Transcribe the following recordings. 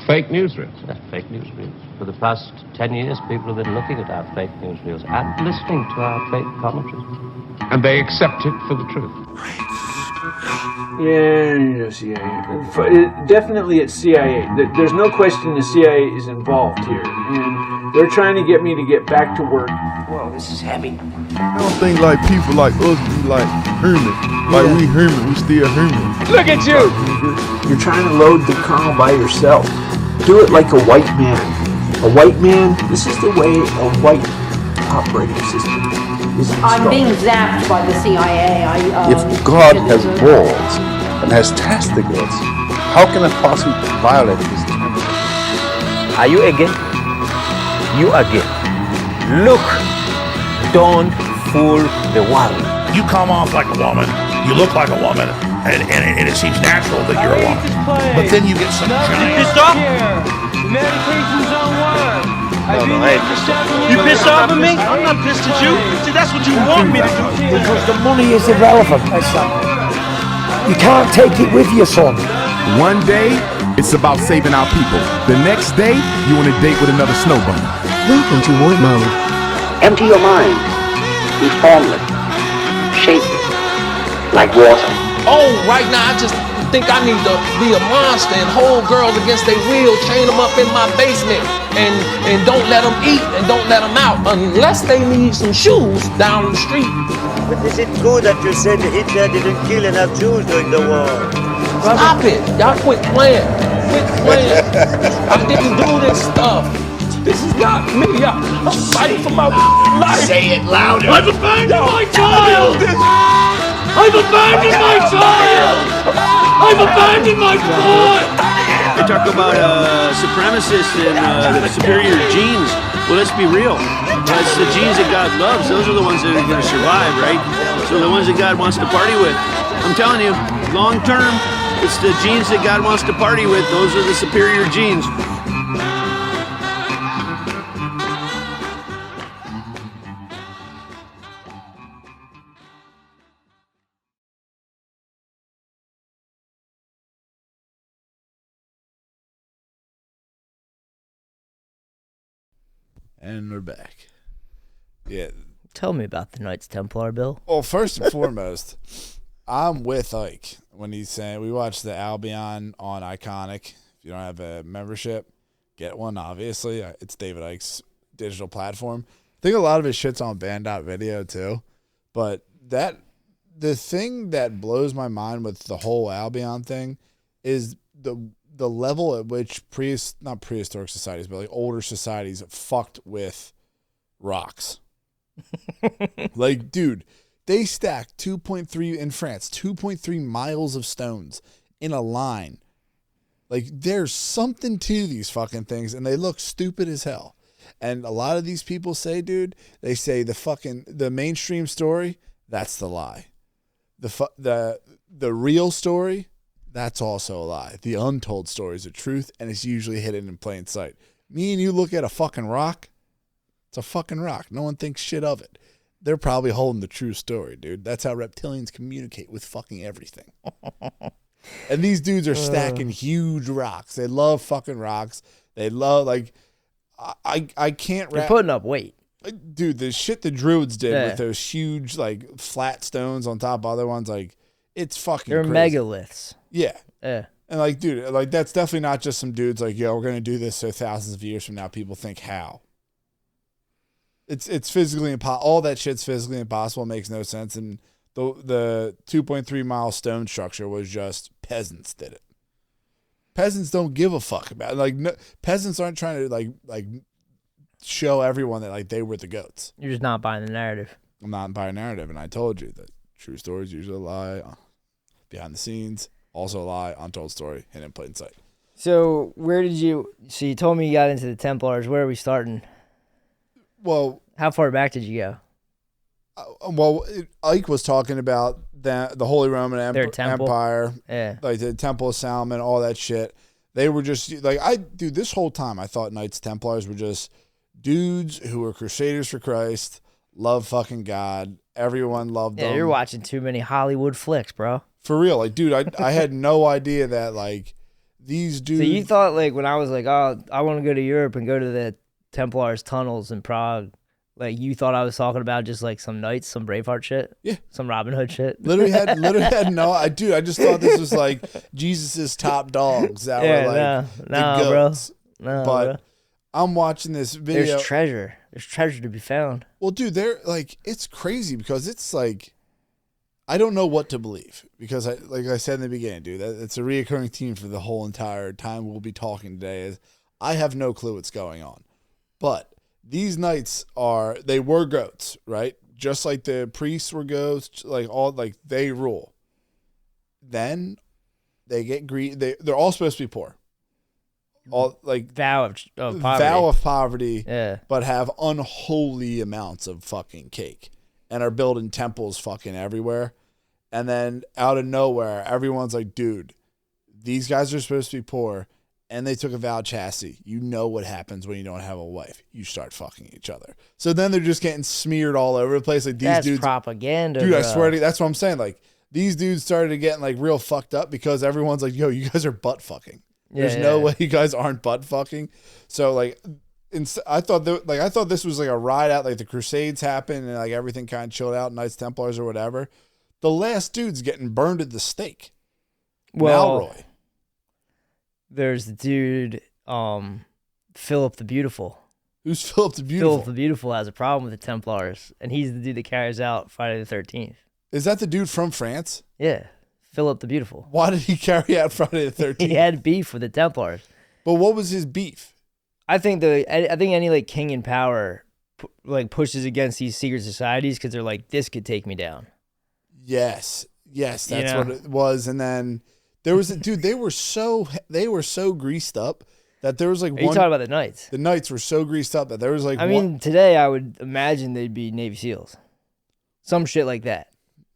Fake newsreels? Fake newsreels. For the past 10 years, people have been looking at our fake newsreels and listening to our fake commentaries. And they accept it for the truth. Yeah, CIA. Definitely it's CIA. There's no question the CIA is involved here. And they're trying to get me to get back to work. Whoa, this is heavy. I don't think like people like us be like hermit. Like we hermit, we still hermit. Look at you! You're trying to load the kernel by yourself. Do it like a white man. A white man, this is the way a white operating system is installed. I'm being zapped by the CIA. If God has balls and has testicles, how can it possibly violate his terms? Are you a gay? You are gay. Look, don't fool the world. You come off like a woman, you look like a woman, and it seems natural that you're a woman. But then you get some giant... Pissed off? Medication zone 1. No, I ain't pissed off. You pissed off at me? I'm not pissed at you. See, that's what you want me to do. Because the money is irrelevant. You can't take it with you, son. One day, it's about saving our people. The next day, you on a date with another snow bunny. Welcome to what mode? Empty your mind. Be formless. Shapeless. Like water. Oh, right now I just think I need to be a monster and hold girls against their will, chain them up in my basement, and don't let them eat and don't let them out unless they need some shoes down the street. But is it true that you said Hitler didn't kill enough Jews during the war? Stop it. Y'all quit playing. Quit playing. I didn't do this stuff. This is not me. I'm fighting for my life. Say it louder. I've abandoned my child! I've abandoned my child! I've abandoned my boy! They talk about supremacists and superior genes. Well, let's be real. It's the genes that God loves. Those are the ones that are going to survive, right? So the ones that God wants to party with. I'm telling you, long term, it's the genes that God wants to party with. Those are the superior genes. And we're back. Yeah. Tell me about the Knights Templar, Bill. Well, first and foremost, I'm with Ike when he's saying we watched the Albion on Iconic. If you don't have a membership, get one, obviously. It's David Icke's digital platform. I think a lot of his shit's on Band.video too. But the thing that blows my mind with the whole Albion thing is the level at which not prehistoric societies, but like older societies fucked with rocks. Like, dude, they stacked 2.3 in France, 2.3 miles of stones in a line. Like, there's something to these fucking things, and they look stupid as hell. And a lot of these people say, dude, they say the mainstream story, that's the lie. The real story, that's also a lie. The untold story is the truth, and it's usually hidden in plain sight. Me and you look at a fucking rock, it's a fucking rock. No one thinks shit of it. They're probably holding the true story, dude. That's how reptilians communicate with fucking everything. And these dudes are stacking huge rocks. They love fucking rocks. They love, like, I can't They're putting up weight. Dude, the shit the Druids did with those huge, like, flat stones on top of other ones, like, it's fucking They're crazy. megaliths. Yeah. Yeah. And, like, dude, like, that's definitely not just some dudes like, yo, we're going to do this so thousands of years from now people think how. It's physically impossible. All that shit's physically impossible. It makes no sense. And the 2.3 mile stone structure was just peasants did it. Peasants don't give a fuck about it. Like, no, peasants aren't trying to, like show everyone that, like, they were the goats. You're just not buying the narrative. I'm not buying narrative. And I told you that true stories usually lie behind the scenes. Also a lie, untold story, hidden in plain sight. So you told me you got into the Templars. Where are we starting? Well, how far back did you go? Ike was talking about the Holy Roman Empire, like the Temple of Solomon, all that shit. They were just like, this whole time I thought Knights Templars were just dudes who were crusaders for Christ, love fucking God. Everyone loved them. Yeah, you're watching too many Hollywood flicks, bro. For real. Like, dude, I had no idea that, like, these dudes. So you thought like when I was like, oh, I want to go to Europe and go to the Templars tunnels in Prague. Like you thought I was talking about just like some knights, some Braveheart shit, yeah, some Robin Hood shit. Literally had no. I just thought this was like Jesus's top dogs that were like the goats. No, but bro. I'm watching this video. There's treasure. There's treasure to be found. Well, dude, they're like it's crazy because it's like I don't know what to believe because like I said in the beginning, dude, it's a reoccurring theme for the whole entire time we'll be talking today. Is I have no clue what's going on, but. These knights they were goats, right? Just like the priests were goats, like they rule. Then they get greedy. They're all supposed to be poor. All like vow of poverty, yeah. But have unholy amounts of fucking cake and are building temples fucking everywhere. And then out of nowhere, everyone's like, dude, these guys are supposed to be poor. And they took a vow of chastity. You know what happens when you don't have a wife. You start fucking each other. So then they're just getting smeared all over the place. Like these dudes. That's propaganda, dude, bro. I swear to you, that's what I'm saying. Like these dudes started getting like real fucked up because everyone's like, yo, you guys are butt fucking. There's no way you guys aren't butt fucking. So like, I thought this was like a ride out. Like the Crusades happened and like everything kind of chilled out. Knights Templars or whatever. The last dude's getting burned at the stake. Well, Malroy. There's the dude, Philip the Beautiful. Who's Philip the Beautiful? Philip the Beautiful has a problem with the Templars, and he's the dude that carries out Friday the 13th. Is that the dude from France? Yeah, Philip the Beautiful. Why did he carry out Friday the 13th? He had beef with the Templars. But what was his beef? I think any like king in power like pushes against these secret societies because they're like, this could take me down. Yes, that's what it was, and then. There was a dude. They were so greased up that there was like. Are you talking about the Knights? The Knights were so greased up that there was like. I mean, today I would imagine they'd be Navy SEAls, some shit like that.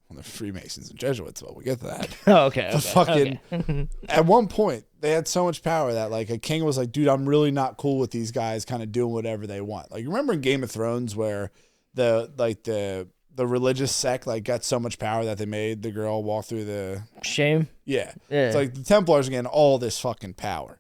Well, they're Freemasons and Jesuits, but we'll get to that. Oh, okay. But fucking, at one point they had so much power that like a king was like, dude, I'm really not cool with these guys, kind of doing whatever they want. Like remember in Game of Thrones where the religious sect like got so much power that they made the girl walk through the shame. Yeah. It's like the Templars are getting all this fucking power.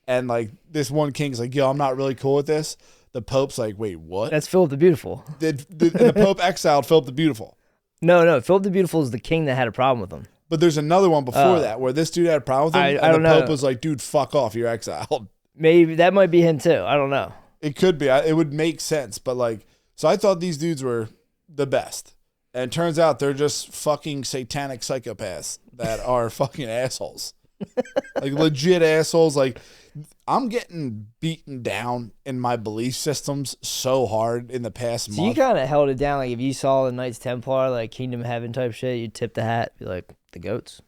And like this one king's like, yo, I'm not really cool with this. The Pope's like, wait, what? That's Philip the Beautiful. And the Pope exiled Philip the Beautiful. No, Philip the Beautiful is the king that had a problem with him. But there's another one before that where this dude had a problem with him and the Pope was like, dude, fuck off, you're exiled. Maybe that might be him too. I don't know. It could be. It would make sense. But like, so I thought these dudes were the best. And it turns out they're just fucking satanic psychopaths that are fucking assholes. Like legit assholes. Like I'm getting beaten down in my belief systems so hard in the past month. So you kind of held it down. Like if you saw the Knights Templar, like Kingdom of Heaven type shit, you'd tip the hat, be like, the goats.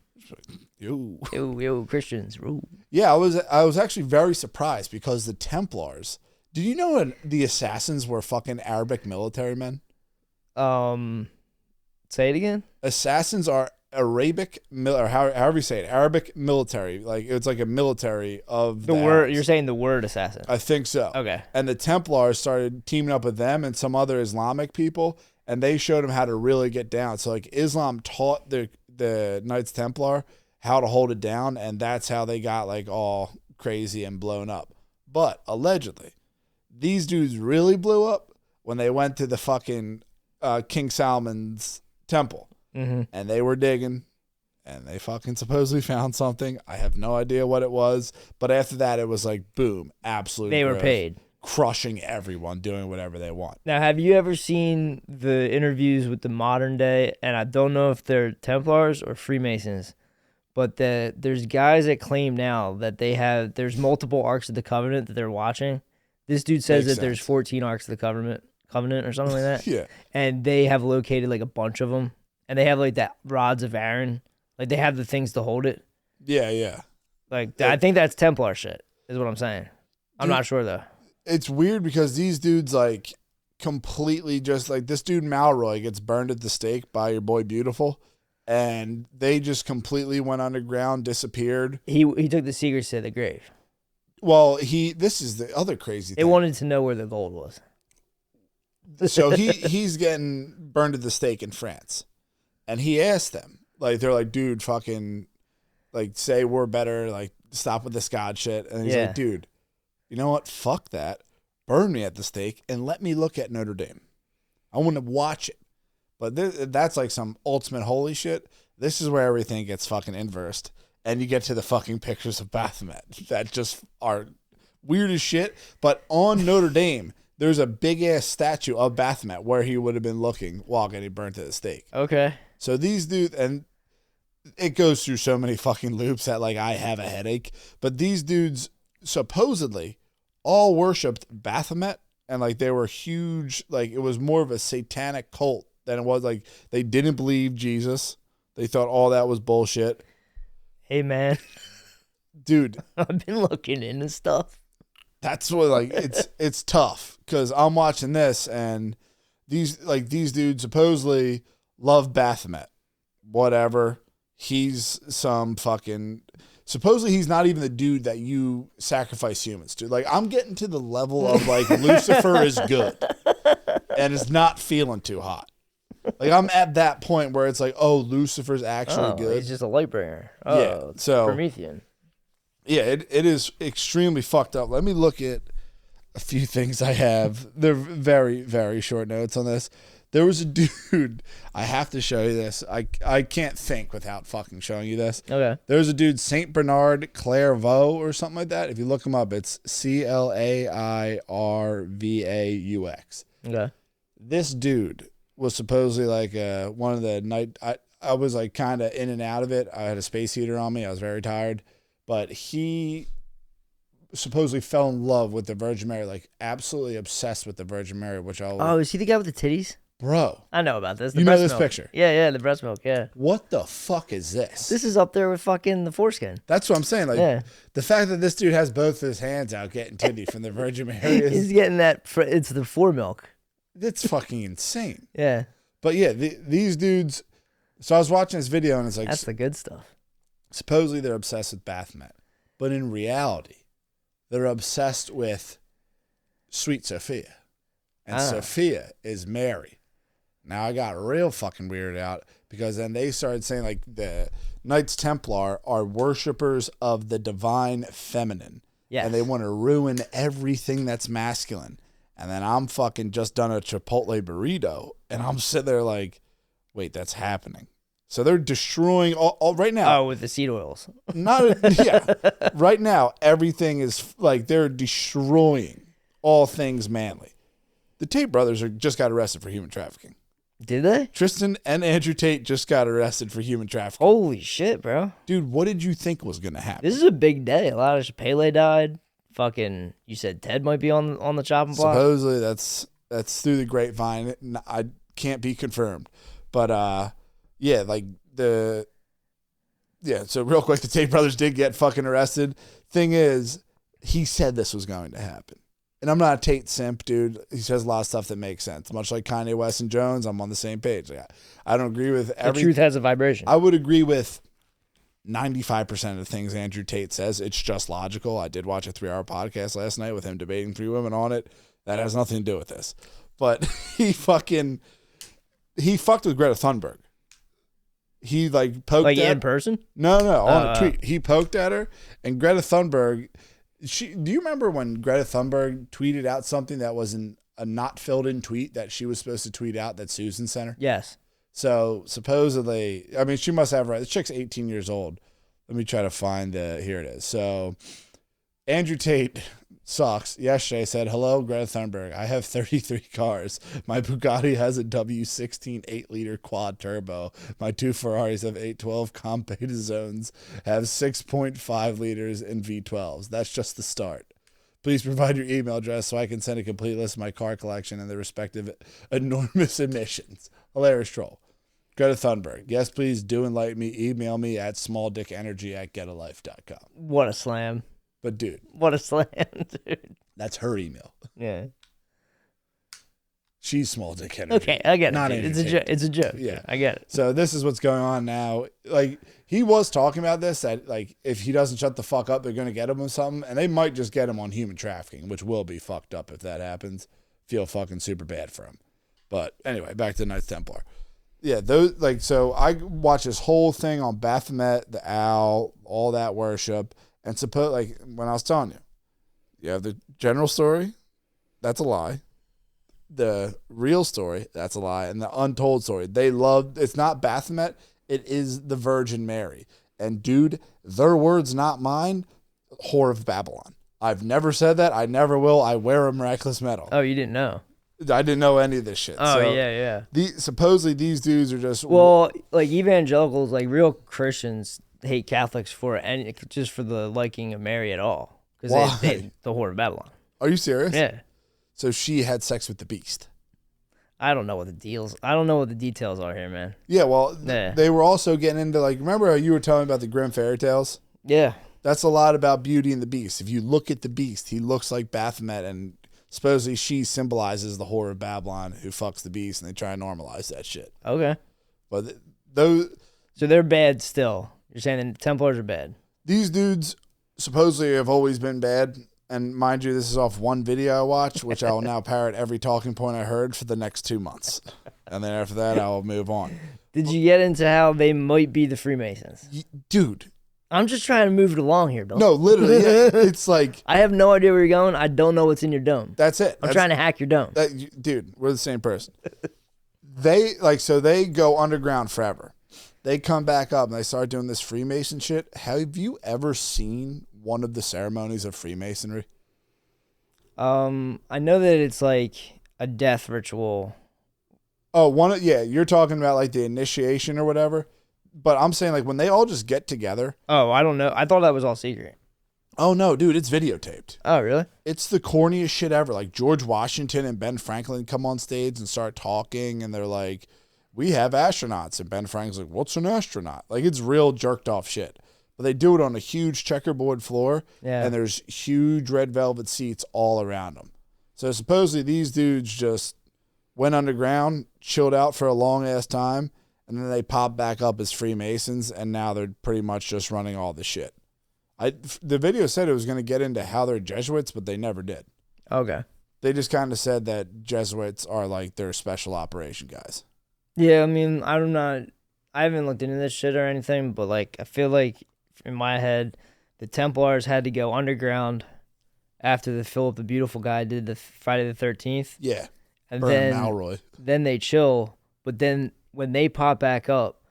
Yo, Christians. Ooh. Yeah, I was actually very surprised because the Templars. Did you know the assassins were fucking Arabic military men? Say it again. Assassins are Arabic, or however you say it, Arabic military. Like it's like a military of the word. Arabs. You're saying the word assassin. I think so. Okay. And the Templars started teaming up with them and some other Islamic people, and they showed them how to really get down. So like Islam taught the Knights Templar how to hold it down, and that's how they got like all crazy and blown up. But allegedly, these dudes really blew up when they went to the fucking King Solomon's temple, and they were digging, and they fucking supposedly found something. I have no idea what it was, but after that, it was like boom, absolute. They were growth, paid, crushing everyone, doing whatever they want. Now, have you ever seen the interviews with the modern day? And I don't know if they're Templars or Freemasons, but there's guys that claim now that there's multiple Arks of the Covenant that they're watching. This dude says that there's 14 Arks of the Covenant or something like that. Yeah. And they have located like a bunch of them. And they have like that rods of Aaron. Like they have the things to hold it. Yeah. Like I think that's Templar shit is what I'm saying. I'm not sure though. It's weird because these dudes like completely just like this dude Malroy gets burned at the stake by your boy Beautiful. And they just completely went underground, disappeared. He took the secrets to the grave. Well, this is the other crazy thing. They wanted to know where the gold was. So he's getting burned at the stake in France. And he asked them, like, they're like, dude, fucking, like, say we're better. Like, stop with this God shit. And he's Yeah. like, dude, you know what? Fuck that. Burn me at the stake and let me look at Notre Dame. I want to watch it. But that's like some ultimate holy shit. This is where everything gets fucking inversed. And you get to the fucking pictures of Baphomet that just are weird as shit. But on Notre Dame, there's a big ass statue of Baphomet where he would have been looking while getting burnt at the stake. Okay. So these dudes, and it goes through so many fucking loops that like I have a headache. But these dudes supposedly all worshipped Baphomet, and like they were huge. Like it was more of a satanic cult than it was like they didn't believe Jesus. They thought all that was bullshit. Hey man, dude, I've been looking into stuff. That's what like it's tough because I'm watching this and these dudes supposedly love Baphomet. Whatever. He's some fucking supposedly he's not even the dude that you sacrifice humans to. Like I'm getting to the level of like Lucifer is good and it's not feeling too hot. Like I'm at that point where it's like, oh, Lucifer's actually good. He's just a light bringer. Oh, yeah, so Promethean. Yeah, it is extremely fucked up. Let me look at a few things I have. They're very, very short notes on this. There was a dude, I have to show you this. I can't think without fucking showing you this. Okay. There's a dude, Saint Bernard Clairvaux or something like that. If you look him up, it's Clairvaux. Okay. This dude was supposedly like one of the night. I was like kind of in and out of it. I had a space heater on me. I was very tired. But he supposedly fell in love with the Virgin Mary, like absolutely obsessed with the Virgin Mary, which I'll... Oh, is he the guy with the titties? Bro. I know about this. You know this picture? Yeah, the breast milk, yeah. What the fuck is this? This is up there with fucking the foreskin. That's what I'm saying. Like, the fact that this dude has both his hands out getting titty from the Virgin Mary is... He's getting that... It's the fore milk. It's fucking insane. Yeah. But yeah, these dudes... So I was watching this video and it's like... That's the good stuff. Supposedly they're obsessed with Baphomet. But in reality, they're obsessed with Sweet Sophia. And Sophia is Mary. Now I got real fucking weirded out because then they started saying like the Knights Templar are worshipers of the divine feminine. Yes. And they want to ruin everything that's masculine. And then I'm fucking just done a Chipotle burrito and I'm sitting there like, wait, that's happening. So they're destroying all right now. Oh, with the seed oils. Right now, everything is like they're destroying all things manly. The Tate brothers just got arrested for human trafficking. Did they? Tristan and Andrew Tate just got arrested for human trafficking. Holy shit, bro. Dude, what did you think was going to happen? This is a big day. A lot of Pele died. Fucking, you said Ted might be on the chopping block? Supposedly, that's through the grapevine. I can't be confirmed. But, yeah, like so real quick, the Tate brothers did get fucking arrested. Thing is, he said this was going to happen. And I'm not a Tate simp, dude. He says a lot of stuff that makes sense. Much like Kanye West and Jones, I'm on the same page. Like, I don't agree with The truth has a vibration. I would agree with 95% of the things Andrew Tate says. It's just logical. I did watch a 3-hour podcast last night with him debating 3 women on it. That has nothing to do with this. But he fucked with Greta Thunberg. He like poked like at in person? No, on a tweet. He poked at her, and Greta Thunberg. Do you remember when Greta Thunberg tweeted out something that was a not filled in tweet that she was supposed to tweet out that Susan sent her? Yes. So supposedly, I mean, she must have right. This chick's 18 years old. Let me try to find here it is. So Andrew Tate sucks. Yesterday said, "Hello, Greta Thunberg. I have 33 cars. My Bugatti has a W16 8-liter quad turbo. My 2 Ferraris have 812 Compe zones, have 6.5 liters in V12s. That's just the start. Please provide your email address so I can send a complete list of my car collection and the respective enormous emissions." Hilarious troll. Greta Thunberg. Yes, please do enlighten me. Email me at smalldickenergy@getalife.com. What a slam. But dude. What a slam, dude. That's her email. Yeah. She's small dick energy. Okay, I get it. Not It's a joke. It's a joke. Yeah, I get it. So this is what's going on now. Like he was talking about this, that like if he doesn't shut the fuck up, they're gonna get him with something, and they might just get him on human trafficking, which will be fucked up if that happens. Feel fucking super bad for him. But anyway, back to the Knights Templar. Yeah, those like so I watched this whole thing on Baphomet, the owl, all that worship. And suppose, like when I was telling you, you have the general story, that's a lie. The real story, that's a lie. And the untold story, it's not Baphomet, it is the Virgin Mary. And dude, their words, not mine, whore of Babylon. I've never said that. I never will. I wear a miraculous medal. Oh, you didn't know? I didn't know any of this shit. Oh, so yeah. Supposedly these dudes are just... Well, like evangelicals, like real Christians hate Catholics for it, and just for the liking of Mary at all. Because they the whore of Babylon. Are you serious? Yeah. So she had sex with the beast. I don't know what the details are here, man. Yeah, well, they were also getting into, like, remember how you were telling me about the Grimm fairy tales? Yeah. That's a lot about Beauty and the Beast. If you look at the beast, he looks like Baphomet, and supposedly she symbolizes the whore of Babylon who fucks the beast, and they try to normalize that shit. Okay. But those... So they're bad still. You're saying the Templars are bad. These dudes supposedly have always been bad. And mind you, this is off one video I watched, which I will now parrot every talking point I heard for the next 2 months. And then after that, I will move on. Did you get into how they might be the Freemasons? Dude. I'm just trying to move it along here, Bill. No, literally. It's like... I have no idea where you're going. I don't know what's in your dome. That's it. I'm trying to hack your dome. Dude, we're the same person. They go underground forever. They come back up and they start doing this Freemason shit. Have you ever seen one of the ceremonies of Freemasonry? I know that it's like a death ritual. Oh, you're talking about like the initiation or whatever. But I'm saying like when they all just get together. Oh, I don't know. I thought that was all secret. Oh no, dude, it's videotaped. Oh, really? It's the corniest shit ever. Like George Washington and Ben Franklin come on stage and start talking and they're like, we have astronauts. And Ben Franklin's like, what's an astronaut? Like it's real jerked off shit. But they do it on a huge checkerboard floor, and there's huge red velvet seats all around them. So supposedly these dudes just went underground, chilled out for a long-ass time, and then they popped back up as Freemasons, and now they're pretty much just running all the shit. The video said it was going to get into how they're Jesuits, but they never did. Okay. They just kind of said that Jesuits are like their special operation guys. Yeah, I mean, I haven't looked into this shit or anything, but like I feel like in my head, the Templars had to go underground after the Philip the Beautiful guy did the Friday the 13th. Yeah. And Malroy. Then they chill, but then when they pop back up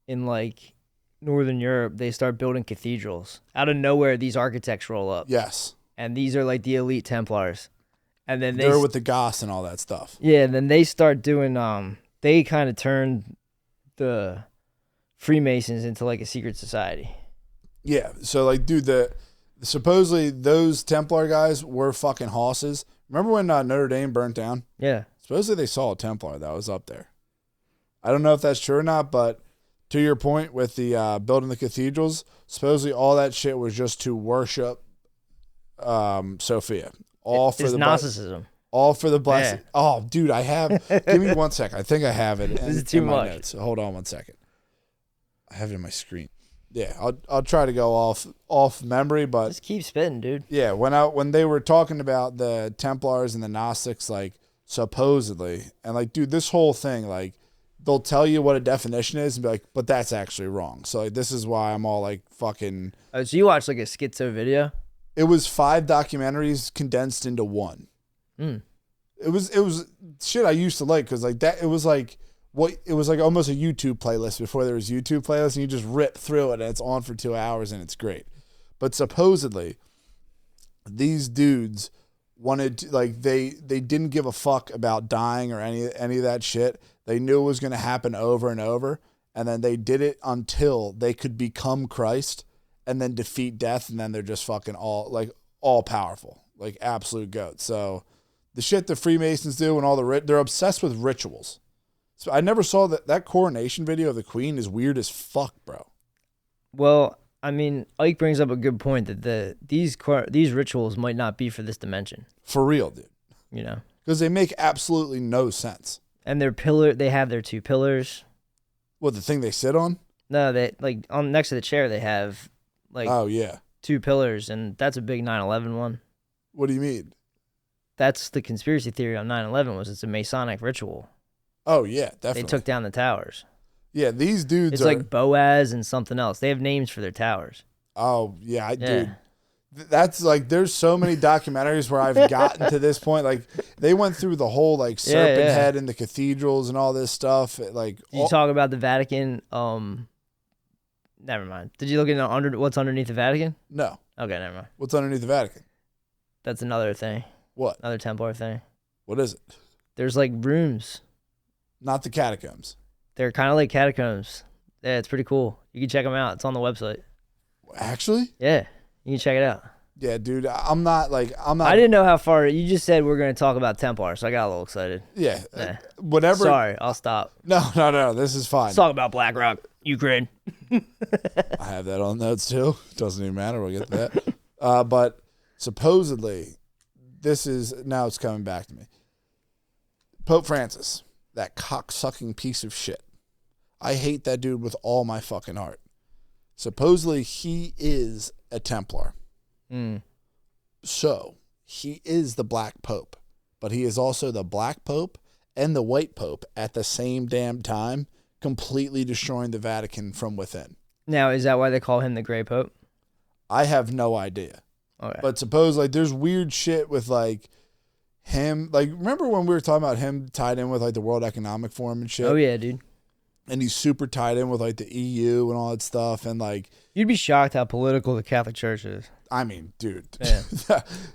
in like Northern Europe, they start building cathedrals. Out of nowhere, these architects roll up. Yes. And these are like the elite Templars. And then they're with the Goths and all that stuff. Yeah, and then they start doing they kind of turned the Freemasons into like a secret society. Yeah, so like, dude, supposedly those Templar guys were fucking hosses. Remember when Notre Dame burnt down? Yeah. Supposedly they saw a Templar that was up there. I don't know if that's true or not, but to your point with the building the cathedrals, supposedly all that shit was just to worship Sophia. It's Gnosticism. All for the blessing. Yeah. Oh, dude, I have. Give me 1 second. I think I have it. This is too much. Notes. Hold on 1 second. I have it on my screen. Yeah, I'll try to go off memory, but just keep spitting, dude. Yeah, when they were talking about the Templars and the Gnostics, like supposedly, and like, dude, this whole thing, like, they'll tell you what a definition is and be like, but that's actually wrong. So like, this is why I'm all like fucking. Oh, so you watched like a schizo video? It was 5 documentaries condensed into one. It was shit I used to like because like that it was like almost a YouTube playlist before there was YouTube playlists, and you just rip through it and it's on for 2 hours and it's great. But supposedly these dudes wanted to, like they didn't give a fuck about dying or any of that shit. They knew it was going to happen over and over, and then they did it until they could become Christ and then defeat death, and then they're just fucking all powerful, like absolute goats. So the shit the Freemasons do and all they're obsessed with rituals. So I never saw that coronation video of the Queen is weird as fuck, bro. Well, I mean, Ike brings up a good point that these rituals might not be for this dimension. For real, dude. You know, because they make absolutely no sense. And they have their 2 pillars. What, the thing they sit on? No, they like on next to the chair they have like 2 pillars, and that's a big 9/11 one. What do you mean? That's the conspiracy theory on 9/11 was it's a Masonic ritual. Oh yeah, definitely. They took down the towers. Yeah, these dudes it's like Boaz and something else. They have names for their towers. Oh yeah, dude. That's like, there's so many documentaries where I've gotten to this point. Like, they went through the whole like serpent head in the cathedrals and all this stuff. Like, Did you talk about the Vatican? Never mind. Did you look into what's underneath the Vatican? No. Okay, never mind. What's underneath the Vatican? That's another thing. What? Another Templar thing. What is it? There's like rooms. Not the catacombs. They're kind of like catacombs. Yeah, it's pretty cool. You can check them out. It's on the website. Actually? Yeah, you can check it out. Yeah, dude. I'm not. I didn't know how far. You just said we're going to talk about Templar, so I got a little excited. Yeah. Whatever. Sorry, I'll stop. No. This is fine. Let's talk about BlackRock, Ukraine. I have that on notes too. Doesn't even matter. We'll get to that. But supposedly, now it's coming back to me. Pope Francis, that cocksucking piece of shit. I hate that dude with all my fucking heart. Supposedly, he is a Templar. So, he is the Black Pope. But he is also the Black Pope and the White Pope at the same damn time, completely destroying the Vatican from within. Now, is that why they call him the Gray Pope? I have no idea. Okay. But suppose, like, there's weird shit with, like, him. Like, remember when we were talking about him tied in with, like, the World Economic Forum and shit? Oh, yeah, dude. And he's super tied in with, like, the EU and all that stuff. And, like... You'd be shocked how political the Catholic Church is. I mean, dude. Yeah.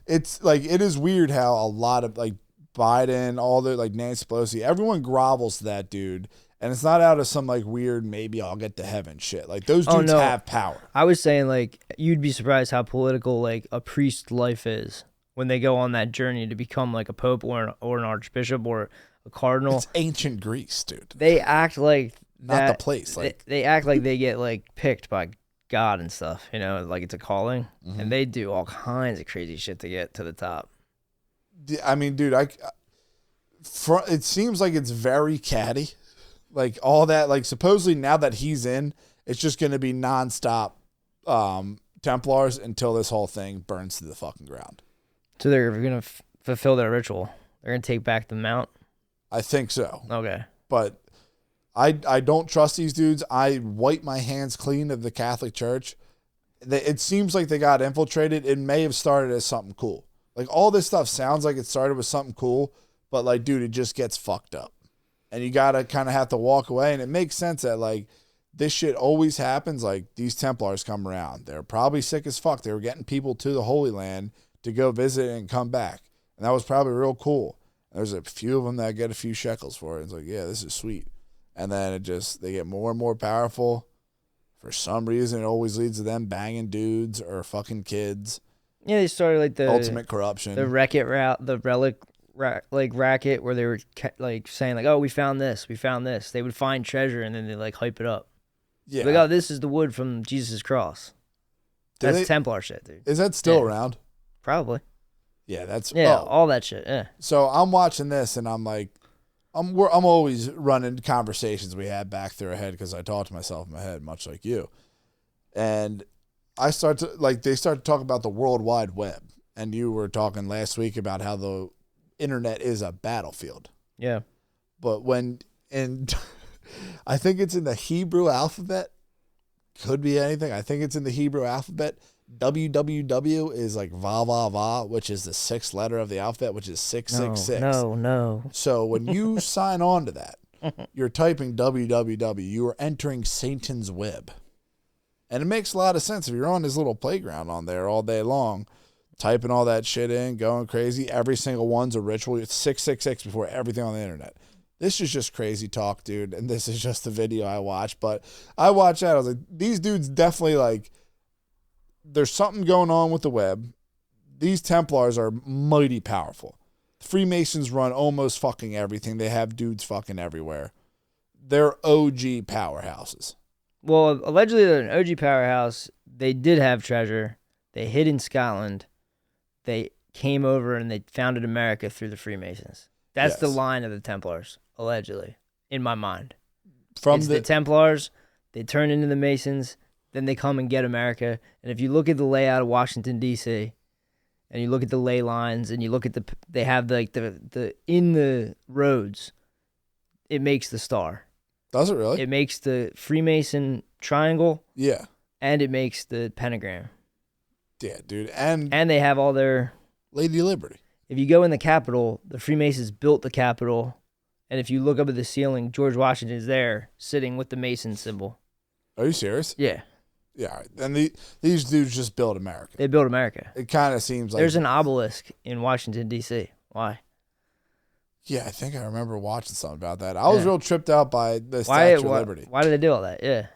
It's, like, it is weird how a lot of, like, Biden, all the, like, Nancy Pelosi, everyone grovels to that dude. And it's not out of some, like, weird, maybe I'll get to heaven shit. Like, those dudes have power. I was saying, like, you'd be surprised how political, like, a priest's life is when they go on that journey to become, like, a pope or an archbishop or a cardinal. It's ancient Greece, dude. They act like not the place. Like they act like they get, like, picked by God and stuff, you know, like it's a calling. Mm-hmm. And they do all kinds of crazy shit to get to the top. I mean, dude, it seems like it's very catty. Like, all that, like, supposedly now that he's in, it's just going to be nonstop Templars until this whole thing burns to the fucking ground. So they're going to fulfill their ritual. They're going to take back the mount? I think so. Okay. But I don't trust these dudes. I wipe my hands clean of the Catholic Church. It seems like they got infiltrated. It may have started as something cool. Like, all this stuff sounds like it started with something cool, but, like, dude, it just gets fucked up. And you got to kind of have to walk away. And it makes sense that, like, this shit always happens. Like, these Templars come around. They're probably sick as fuck. They were getting people to the Holy Land to go visit and come back. And that was probably real cool. There's a few of them that get a few shekels for it. It's like, yeah, this is sweet. And then they get more and more powerful. For some reason, it always leads to them banging dudes or fucking kids. Yeah, they started, like, the ultimate corruption. The relic racket where they were like saying like, oh, we found this. They would find treasure and then they like hype it up. Yeah. Like, oh, this is the wood from Jesus' cross. That's Templar shit, dude. Is that still around? Probably. Yeah, that's all that shit. Yeah. So I'm watching this and I'm like, I'm always running conversations we had back through our head because I talk to myself in my head, much like you. And they start to talk about the World Wide Web. And you were talking last week about how the internet is a battlefield. Yeah. But I think it's in the Hebrew alphabet. Could be anything. I think it's in the Hebrew alphabet. WWW is like va va va, which is the sixth letter of the alphabet, which is 666. No. So when you sign on to that, you're typing www. You are entering Satan's web. And it makes a lot of sense if you're on this little playground on there all day long, typing all that shit in, going crazy. Every single one's a ritual. It's 666 before everything on the internet. This is just crazy talk, dude. And this is just the video I watched. But I watched that. I was like, these dudes definitely, like, there's something going on with the web. These Templars are mighty powerful. Freemasons run almost fucking everything. They have dudes fucking everywhere. They're OG powerhouses. Well, allegedly they're an OG powerhouse. They did have treasure. They hid in Scotland. They came over and they founded America through the Freemasons. That's the line of the Templars, allegedly, in my mind. It's the Templars, they turn into the Masons, then they come and get America. And if you look at the layout of Washington, D.C., and you look at the ley lines, and you look at they have like the in the roads, it makes the star. Does it really? It makes the Freemason triangle. Yeah. And it makes the pentagram. Yeah, dude. And they have all their Lady Liberty. If you go in the Capitol, the Freemasons built the Capitol, and if you look up at the ceiling, George Washington is there sitting with the Mason symbol. Are you serious? Yeah. Yeah, and these dudes just built America. They built America. It kind of seems like there's an obelisk in Washington, D.C. Why? Yeah, I think I remember watching something about that. I was real tripped out by the Statue of Liberty. Why did they do all that? Yeah.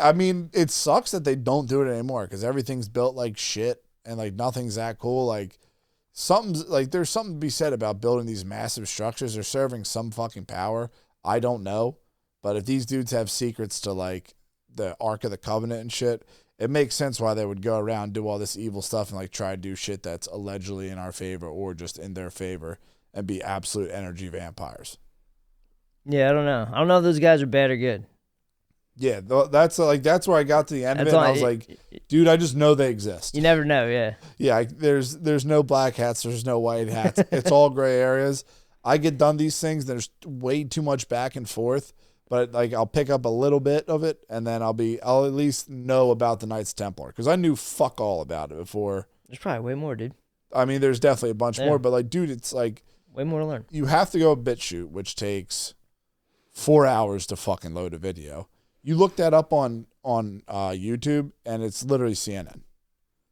I mean, it sucks that they don't do it anymore because everything's built like shit and like nothing's that cool. Like there's something to be said about building these massive structures. They're serving some fucking power. I don't know, but if these dudes have secrets to like the Ark of the Covenant and shit, it makes sense why they would go around and do all this evil stuff and like try to do shit that's allegedly in our favor or just in their favor and be absolute energy vampires. Yeah, I don't know. I don't know if those guys are bad or good. Yeah, that's where I got to the end of it. And I was like, dude, I just know they exist. You never know, yeah. Yeah, there's no black hats, there's no white hats. It's all gray areas. I get done these things. There's way too much back and forth. But like I'll pick up a little bit of it, and then I'll at least know about the Knights Templar because I knew fuck all about it before. There's probably way more, dude. I mean, there's definitely a bunch more, but like, dude, it's like way more to learn. You have to go BitChute, which takes 4 hours to fucking load a video. You look that up on YouTube, and it's literally CNN.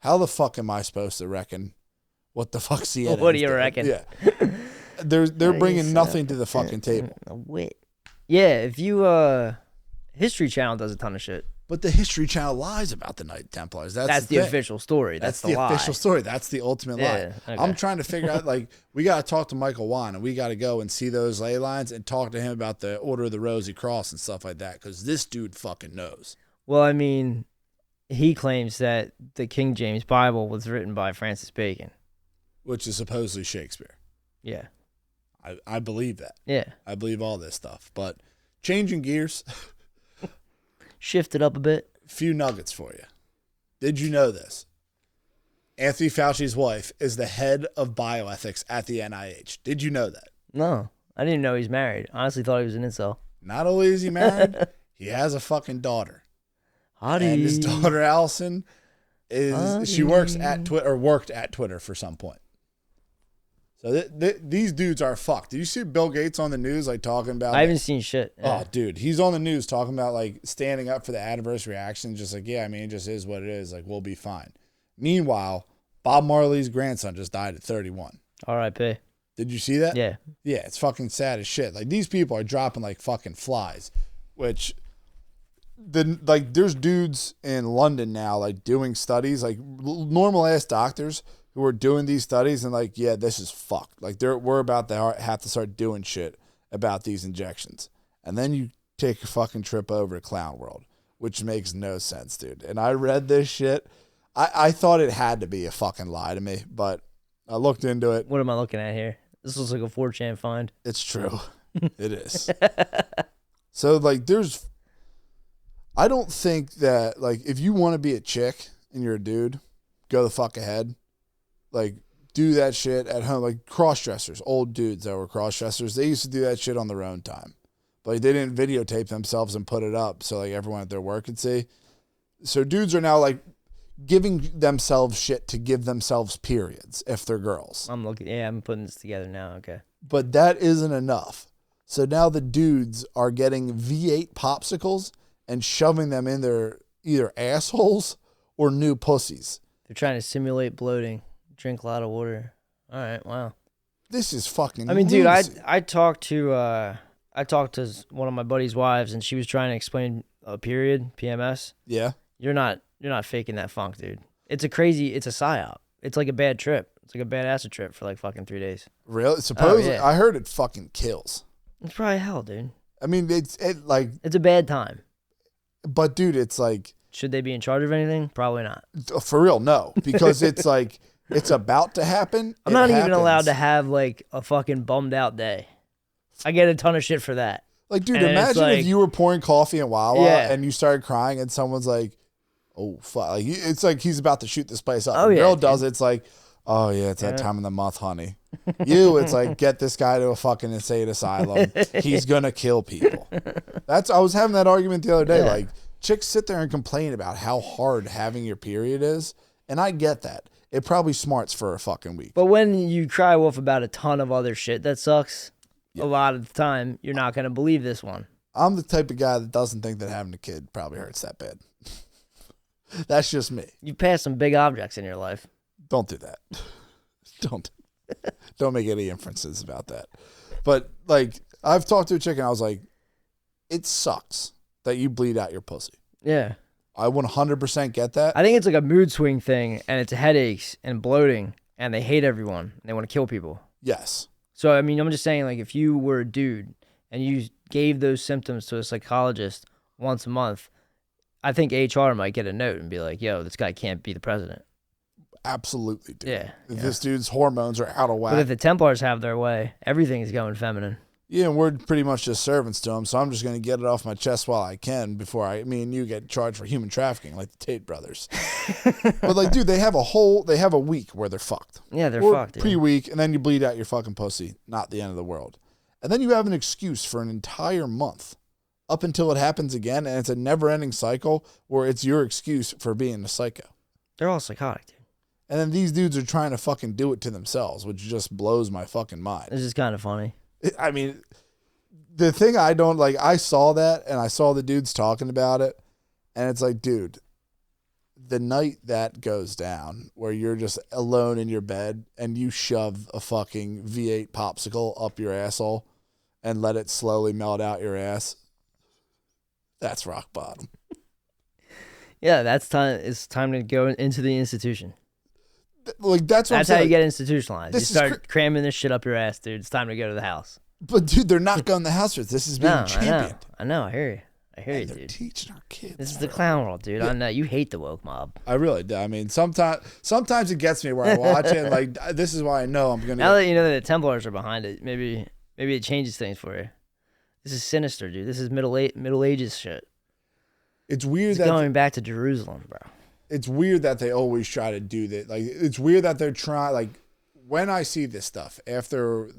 How the fuck am I supposed to reckon what the fuck CNN? What do you reckon? Yeah, they're bringing nothing to the fucking table. A wit. Yeah, if you History Channel does a ton of shit. But the History Channel lies about the Knight Templars. That's the official story. That's the lie. Official story. That's the ultimate lie. Okay. I'm trying to figure out, like, we got to talk to Michael Wan, and we got to go and see those ley lines and talk to him about the Order of the Rosy Cross and stuff like that, because this dude fucking knows. Well, I mean, he claims that the King James Bible was written by Francis Bacon. Which is supposedly Shakespeare. Yeah. I believe that. Yeah. I believe all this stuff. But changing gears. Shift it up a bit. Few nuggets for you. Did you know this? Anthony Fauci's wife is the head of bioethics at the NIH. Did you know that? No. I didn't even know he's married. Honestly thought he was an incel. Not only is he married, he has a fucking daughter. Howdy. And his daughter, Allison, she works at Twitter, or worked at Twitter for some point. So these dudes are fucked. Did you see Bill Gates on the news, like talking about? I haven't seen shit. Yeah. Oh, dude, he's on the news talking about like standing up for the adverse reaction. Just like, yeah, I mean, it just is what it is. Like, we'll be fine. Meanwhile, Bob Marley's grandson just died at 31. R.I.P. Did you see that? Yeah. Yeah, it's fucking sad as shit. Like, these people are dropping like fucking flies, which there's dudes in London now like doing studies, like normal ass doctors who are doing these studies and like, yeah, this is fucked. Like we're about to have to start doing shit about these injections. And then you take a fucking trip over to Clown World, which makes no sense, dude. And I read this shit. I thought it had to be a fucking lie to me, but I looked into it. What am I looking at here? This looks like a 4chan find. It's true. It is. So like I don't think that like if you want to be a chick and you're a dude, go the fuck ahead. Like, do that shit at home. Like, cross-dressers, old dudes that were cross-dressers, they used to do that shit on their own time. Like, they didn't videotape themselves and put it up so, like, everyone at their work could see. So, dudes are now, like, giving themselves shit to give themselves periods if they're girls. I'm putting this together now, okay. But that isn't enough. So, now the dudes are getting V8 popsicles and shoving them in their either assholes or new pussies. They're trying to simulate bloating. Drink a lot of water. All right, wow. This is fucking. I mean, dude, I talked to one of my buddy's wives, and she was trying to explain a period, PMS. Yeah. You're not faking that funk, dude. It's a psyop. It's like a bad trip. It's like a bad acid trip for like fucking 3 days. Really? Supposedly, I heard it fucking kills. It's probably hell, dude. I mean, it's a bad time. But dude, it's like. Should they be in charge of anything? Probably not. For real, no, because it's like. It's about to happen. I'm not even allowed to have like a fucking bummed out day. I get a ton of shit for that. Like, dude, imagine if you were pouring coffee in Wawa and you started crying and someone's like, oh, fuck. Like, it's like he's about to shoot this place up. The girl does it. It's like, oh, yeah, it's that time of the month, honey. It's like, get this guy to a fucking insane asylum. He's going to kill people. I was having that argument the other day. Like, chicks sit there and complain about how hard having your period is, and I get that. It probably smarts for a fucking week. But when you cry wolf about a ton of other shit that sucks, a lot of the time, you're not going to believe this one. I'm the type of guy that doesn't think that having a kid probably hurts that bad. That's just me. You passed some big objects in your life. Don't do that. Don't make any inferences about that. But, like, I've talked to a chick and I was like, it sucks that you bleed out your pussy. Yeah. I 100% get that. I think it's like a mood swing thing, and it's headaches and bloating, and they hate everyone, and they want to kill people. Yes. So, I mean, I'm just saying, like, if you were a dude and you gave those symptoms to a psychologist once a month, I think HR might get a note and be like, yo, this guy can't be the president. Absolutely, dude. Yeah. If this dude's hormones are out of whack. But if the Templars have their way, everything is going feminine. Yeah, and we're pretty much just servants to him, so I'm just going to get it off my chest while I can before me and you get charged for human trafficking, like the Tate brothers. But, like, dude, they have a week where they're fucked. Yeah, they're or fucked. Pre-week, and then you bleed out your fucking pussy. Not the end of the world. And then you have an excuse for an entire month up until it happens again, and it's a never-ending cycle where it's your excuse for being a psycho. They're all psychotic, dude. And then these dudes are trying to fucking do it to themselves, which just blows my fucking mind. It's just kind of funny. I mean, the thing I don't like, I saw that and I saw the dudes talking about it, and it's like, dude, the night that goes down where you're just alone in your bed and you shove a fucking V8 popsicle up your asshole and let it slowly melt out your ass, that's rock bottom. Yeah, that's time. It's time to go into the institution. Like, that's what how you get institutionalized. You This is start cramming this shit up your ass, dude. It's time to go to the house. But, dude, they're not going to the house with this. Is being championed. I know. I hear you. I hear you, They're dude. teaching our kids. This is the clown world, dude. Yeah. I know you hate the woke mob. I really do. I mean, sometimes it gets me where I watch it. And, like, this is why I know I'm gonna. Now that you know that the Templars are behind it, maybe it changes things for you. This is sinister, dude. This is Middle Ages shit. It's weird that going back to Jerusalem, bro. It's weird that they always try to do that. Like, it's weird that they're trying. Like, when I see this stuff after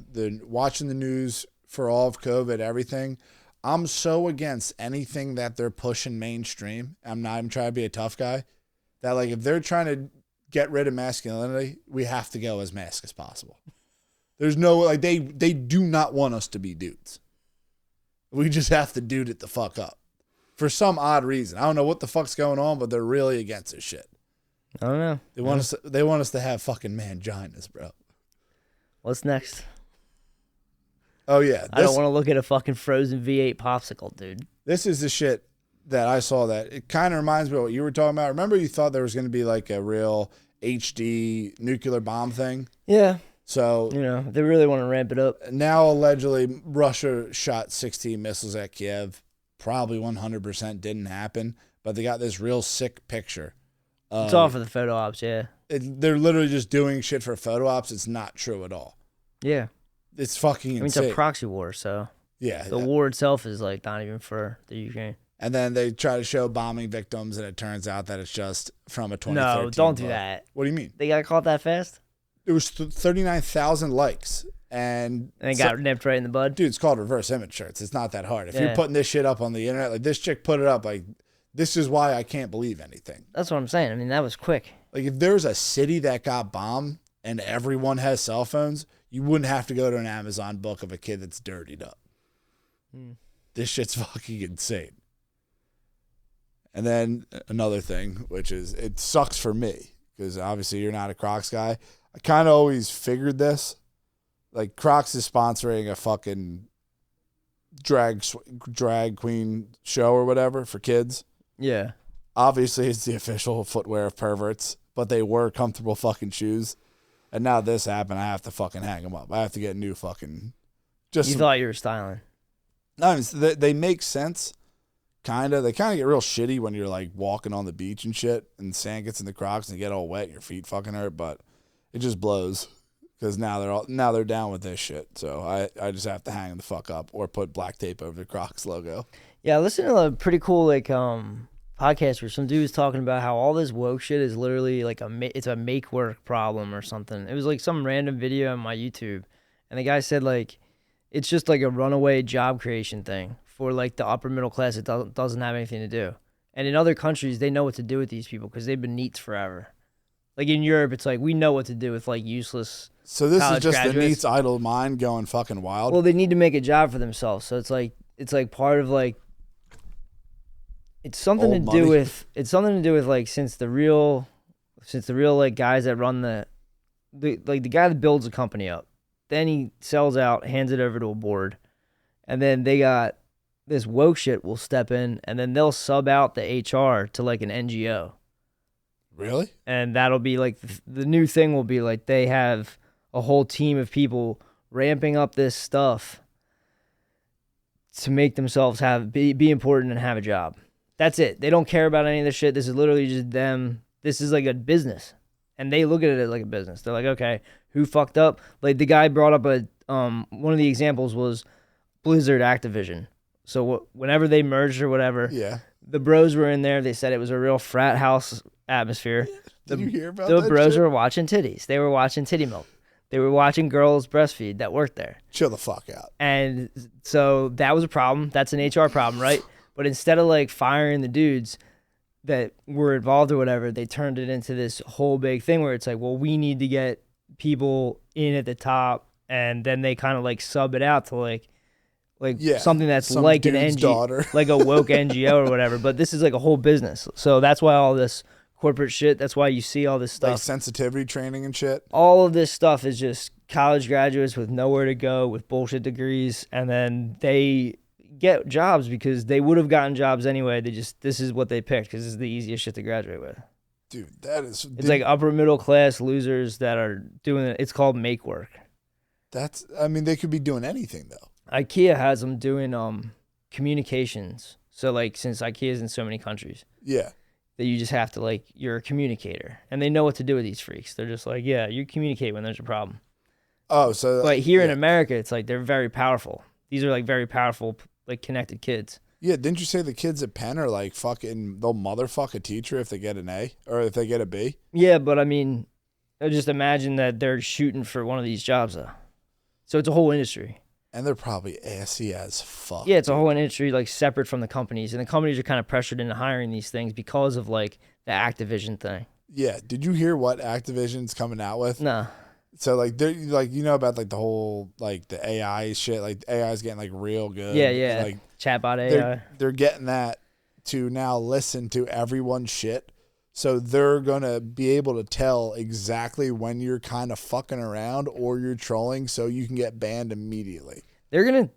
watching the news for all of COVID, everything, I'm so against anything that they're pushing mainstream. I'm trying to be a tough guy. That, like, if they're trying to get rid of masculinity, we have to go as mask as possible. There's no, like, they do not want us to be dudes. We just have to dude it the fuck up. For some odd reason. I don't know what the fuck's going on, but they're really against this shit. I don't know. They want us to have fucking manginas, bro. What's next? Oh, yeah. I don't want to look at a fucking frozen V8 popsicle, dude. This is the shit that I saw that it kind of reminds me of what you were talking about. Remember you thought there was going to be like a real HD nuclear bomb thing? Yeah. So, you know, they really want to ramp it up. Now, allegedly, Russia shot 16 missiles at Kiev. Probably 100% didn't happen, but they got this real sick picture. It's all for the photo ops, yeah. They're literally just doing shit for photo ops. It's not true at all. Yeah. It's fucking insane. It's a proxy war, so yeah, the war itself is like not even for the Ukraine. And then they try to show bombing victims, and it turns out that it's just from a 2013. No, don't do that. What do you mean? They got caught that fast? It was 39,000 likes, and it got nipped right in the bud. Dude, it's called reverse image shirts. It's not that hard. If Yeah. you're putting this shit up on the internet, like this chick put it up, like this is why I can't believe anything. That's what I'm saying. I mean, that was quick. Like if there's a city that got bombed and everyone has cell phones, you wouldn't have to go to an Amazon book of a kid that's dirtied up. This shit's fucking insane. And then another thing, which is it sucks for me because obviously you're not a Crocs guy. I kind of always figured this. Like Crocs is sponsoring a fucking drag queen show or whatever for kids. Yeah. Obviously, it's the official footwear of perverts, but they were comfortable fucking shoes. And now this happened, I have to fucking hang them up. I have to get new fucking. You thought you were styling. No, I mean, they make sense, kind of. They kind of get real shitty when you're like walking on the beach and shit, and sand gets in the Crocs and you get all wet, and your feet fucking hurt. But it just blows because now they're down with this shit. So I just have to hang them the fuck up or put black tape over the Crocs logo. Yeah, I listened to a pretty cool podcast where some dude was talking about how all this woke shit is literally like it's a make work problem or something. It was like some random video on my YouTube, and the guy said like it's just like a runaway job creation thing for like the upper middle class. It doesn't have anything to do, And in other countries, they know what to do with these people because they've been NEETs forever. Like in Europe, it's like we know what to do with like useless. So this is just graduates. the NEET's idle mind going fucking wild. Well, they need to make a job for themselves. So it's like part of like it's something Old to do money. with like since the real like guys that run the guy that builds a company up, then he sells out, hands it over to a board, and then they got this woke shit will step in, and then they'll sub out the HR to like an NGO. Really? And that'll be like the new thing will be like they have a whole team of people ramping up this stuff to make themselves be important and have a job. That's it. They don't care about any of this shit. This is literally just them. This is like a business. And they look at it like a business. They're like, okay, who fucked up? Like the guy brought up one of the examples was Blizzard Activision. So whenever they merged or whatever, the bros were in there. They said it was a real frat house atmosphere. Did you hear about the that bros shit? were watching titties. They were watching titty milk. They were watching girls breastfeed that worked there. Chill the fuck out. And so that was a problem. That's an HR problem, right? But instead of like firing the dudes that were involved or whatever, they turned it into this whole big thing where it's like, well, we need to get people in at the top, and then they kind of like sub it out to like something that's some like an dude's daughter. like a woke NGO or whatever. But this is like a whole business. So that's why all this corporate shit, that's why you see all this stuff. Like sensitivity training and shit. All of this stuff is just college graduates with nowhere to go with bullshit degrees, and then they get jobs because they would have gotten jobs anyway. This is what they picked because it's the easiest shit to graduate with. Dude, that is... It's like upper middle class losers that are doing it. It's called make work. They could be doing anything though. IKEA has them doing communications. So like since IKEA is in so many countries. Yeah. That you just have to like, you're a communicator. And they know what to do with these freaks. They're just like, yeah, you communicate when there's a problem. Oh, so... But here in America, it's like they're very powerful. These are like very powerful, like connected kids. Yeah, didn't you say the kids at Penn are like fucking, they'll motherfuck a teacher if they get an A or if they get a B? Yeah, but I mean, I just imagine that they're shooting for one of these jobs though. So it's a whole industry. And they're probably assy as fuck. Yeah, it's a whole industry like separate from the companies. And the companies are kind of pressured into hiring these things because of like the Activision thing. Yeah, did you hear what Activision's coming out with? No. So like they're like, you know about like the whole like the AI shit, like AI's getting like real good. Yeah. Like chatbot AI. They're getting that to now listen to everyone's shit. So they're gonna be able to tell exactly when you're kind of fucking around or you're trolling, so you can get banned immediately. They're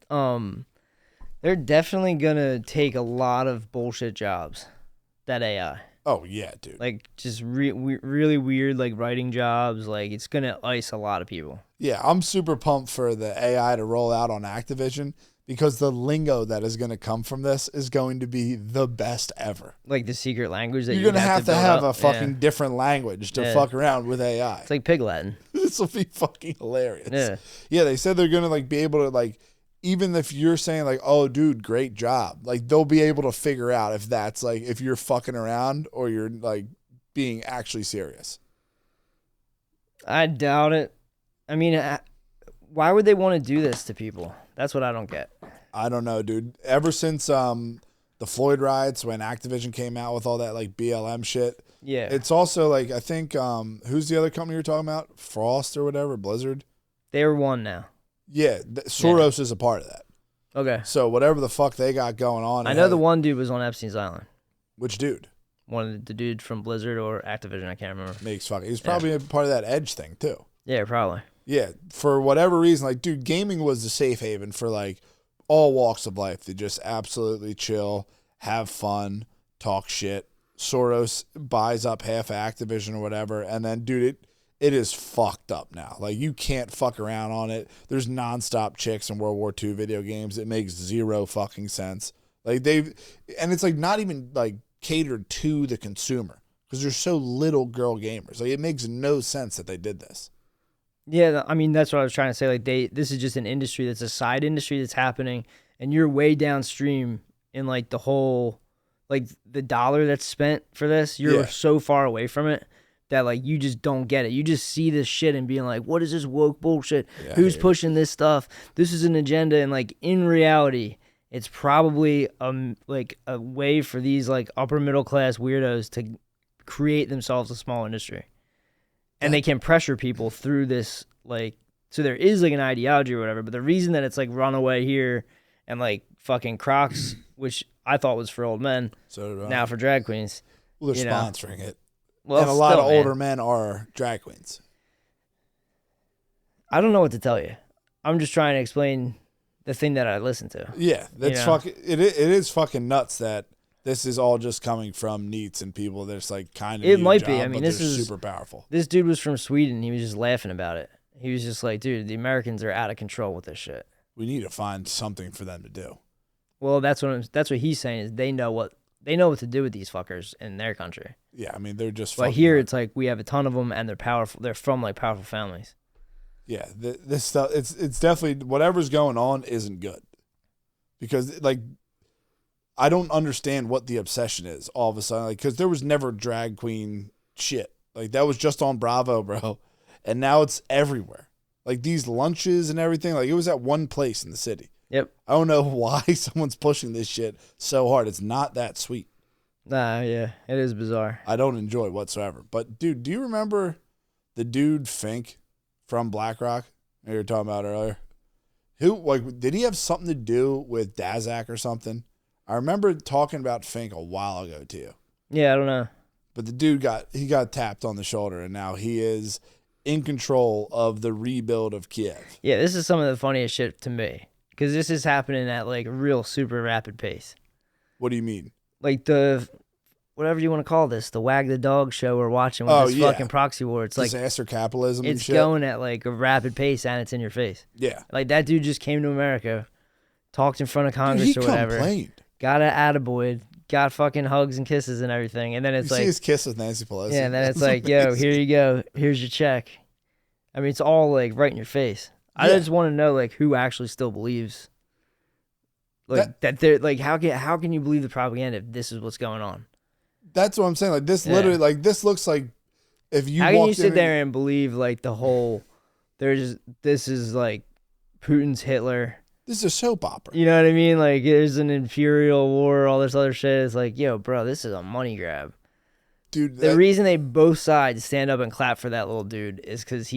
definitely gonna take a lot of bullshit jobs. That AI. Oh yeah, dude. Like just really weird like writing jobs. Like it's gonna ice a lot of people. Yeah, I'm super pumped for the AI to roll out on Activision because the lingo that is going to come from this is going to be the best ever. Like the secret language that you're going to have build a fucking different language to fuck around with AI. It's like Pig Latin. This will be fucking hilarious. Yeah, they said they're going to like be able to like, even if you're saying like, oh dude, great job, like they'll be able to figure out if that's like, if you're fucking around or you're like being actually serious. I doubt it. I mean, why would they want to do this to people? That's what I don't get. I don't know, dude. Ever since the Floyd riots, when Activision came out with all that like BLM shit, yeah, it's also like, I think who's the other company you're talking about? Frost or whatever, Blizzard. They're one now. Yeah, Soros is a part of that. Okay. So whatever the fuck they got going on, I know the one dude was on Epstein's Island. Which dude? One of the dude from Blizzard or Activision, I can't remember. Makes fucking. He's probably a part of that Edge thing too. Yeah, probably. Yeah, for whatever reason, like, dude, gaming was the safe haven for like all walks of life to just absolutely chill, have fun, talk shit. Soros buys up half of Activision or whatever, and then, dude, it is fucked up now. Like, you can't fuck around on it. There's nonstop chicks in World War II video games. It makes zero fucking sense. Like, and it's like not even like catered to the consumer because there's so little girl gamers. Like, it makes no sense that they did this. Yeah, I mean, that's what I was trying to say. Like, this is just an industry that's a side industry that's happening, and you're way downstream in like the whole, like the dollar that's spent for this. You're so far away from it that like you just don't get it. You just see this shit and being like, what is this woke bullshit? Who's pushing this stuff? This is an agenda. And like in reality, it's probably like a way for these like upper middle class weirdos to create themselves a small industry, and they can pressure people through this like. So there is like an ideology or whatever, but the reason that it's like Runaway here and like fucking Crocs, which I thought was for old men, now for drag queens. Well, they're sponsoring it. Well, and a lot of older men are drag queens. I don't know what to tell you. I'm just trying to explain the thing that I listen to. Yeah, that's fucking. It is fucking nuts that this is all just coming from NEETs and people that's like kind of. It might be. I mean, this is super powerful. This dude was from Sweden. He was just laughing about it. He was just like, dude, the Americans are out of control with this shit. We need to find something for them to do. Well, that's what he's saying is they know what to do with these fuckers in their country. Yeah, I mean they're just. But here it's like we have a ton of them and they're powerful. They're from like powerful families. Yeah, this stuff. It's definitely whatever's going on isn't good, because like I don't understand what the obsession is all of a sudden. Like, because there was never drag queen shit. Like that was just on Bravo, bro. And now it's everywhere. Like these lunches and everything. Like it was at one place in the city. Yep. I don't know why someone's pushing this shit so hard. It's not that sweet. Nah, yeah. It is bizarre. I don't enjoy it whatsoever. But dude, do you remember the dude Fink from BlackRock you were talking about earlier? Who like did he have something to do with Daszak or something? I remember talking about Fink a while ago to you. Yeah, I don't know. But the dude got tapped on the shoulder and now he is in control of the rebuild of Kiev. Yeah, this is some of the funniest shit to me because this is happening at like a real super rapid pace. What do you mean? Like the whatever you want to call this, the wag the dog show we're watching with this fucking proxy war. It's like disaster capitalism. It's going at like a rapid pace and it's in your face. Yeah, like that dude just came to America, talked in front of Congress dude, or whatever. Complained. Got an attaboy, got fucking hugs and kisses and everything, and then it's you like see his kiss with Nancy Pelosi. Yeah, and then it's like, yo, here you go, here's your check. I mean, it's all like right in your face. I just want to know like who actually still believes, like that they're like how can you believe the propaganda if this is what's going on? That's what I'm saying. Like this, literally, like this looks like if you. How can you sit there and believe like the whole? This is like Putin's Hitler. This is a soap opera. You know what I mean? Like there's an imperial war, all this other shit. It's like, yo, bro, this is a money grab. Dude, the reason they both sides stand up and clap for that little dude is because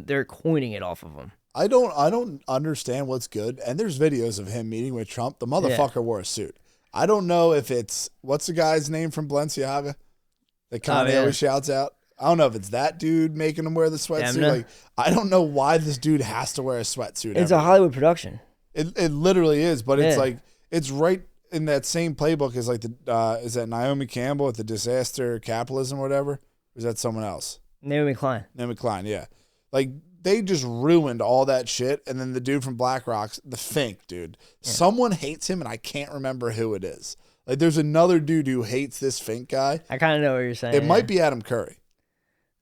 they're coining it off of him. I don't understand what's good. And there's videos of him meeting with Trump. The motherfucker wore a suit. I don't know if it's what's the guy's name from Balenciaga that Kanye always shouts out. I don't know if it's that dude making him wear the sweatsuit. Like I don't know why this dude has to wear a sweatsuit. It's a Hollywood production. It literally is, but it's like it's right in that same playbook as like the is that Naomi Campbell at the disaster capitalism or whatever? Or is that someone else? Naomi Klein, yeah. Like they just ruined all that shit, and then the dude from BlackRock's the Fink dude. Yeah. Someone hates him, and I can't remember who it is. Like there's another dude who hates this Fink guy. I kind of know what you're saying. It might be Adam Curry.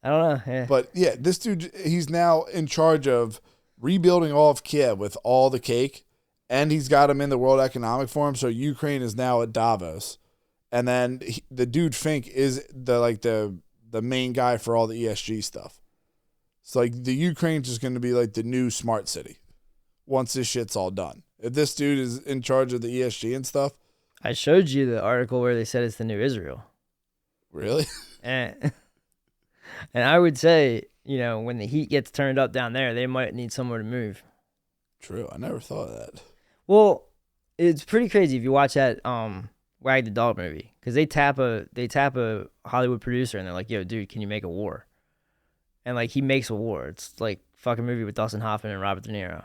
I don't know. Yeah. But yeah, this dude, he's now in charge of rebuilding all of Kiev with all the cake. And he's got him in the World Economic Forum, so Ukraine is now at Davos. And then the dude Fink is the main guy for all the ESG stuff. It's like the Ukraine's just going to be like the new smart city once this shit's all done. If this dude is in charge of the ESG and stuff. I showed you the article where they said it's the new Israel. Really? And I would say, you know, when the heat gets turned up down there, they might need somewhere to move. True. I never thought of that. Well, it's pretty crazy if you watch that Wag the Dog movie, because they tap a Hollywood producer and they're like, yo, dude, can you make a war? And like he makes a war. It's like fucking movie with Dustin Hoffman and Robert De Niro.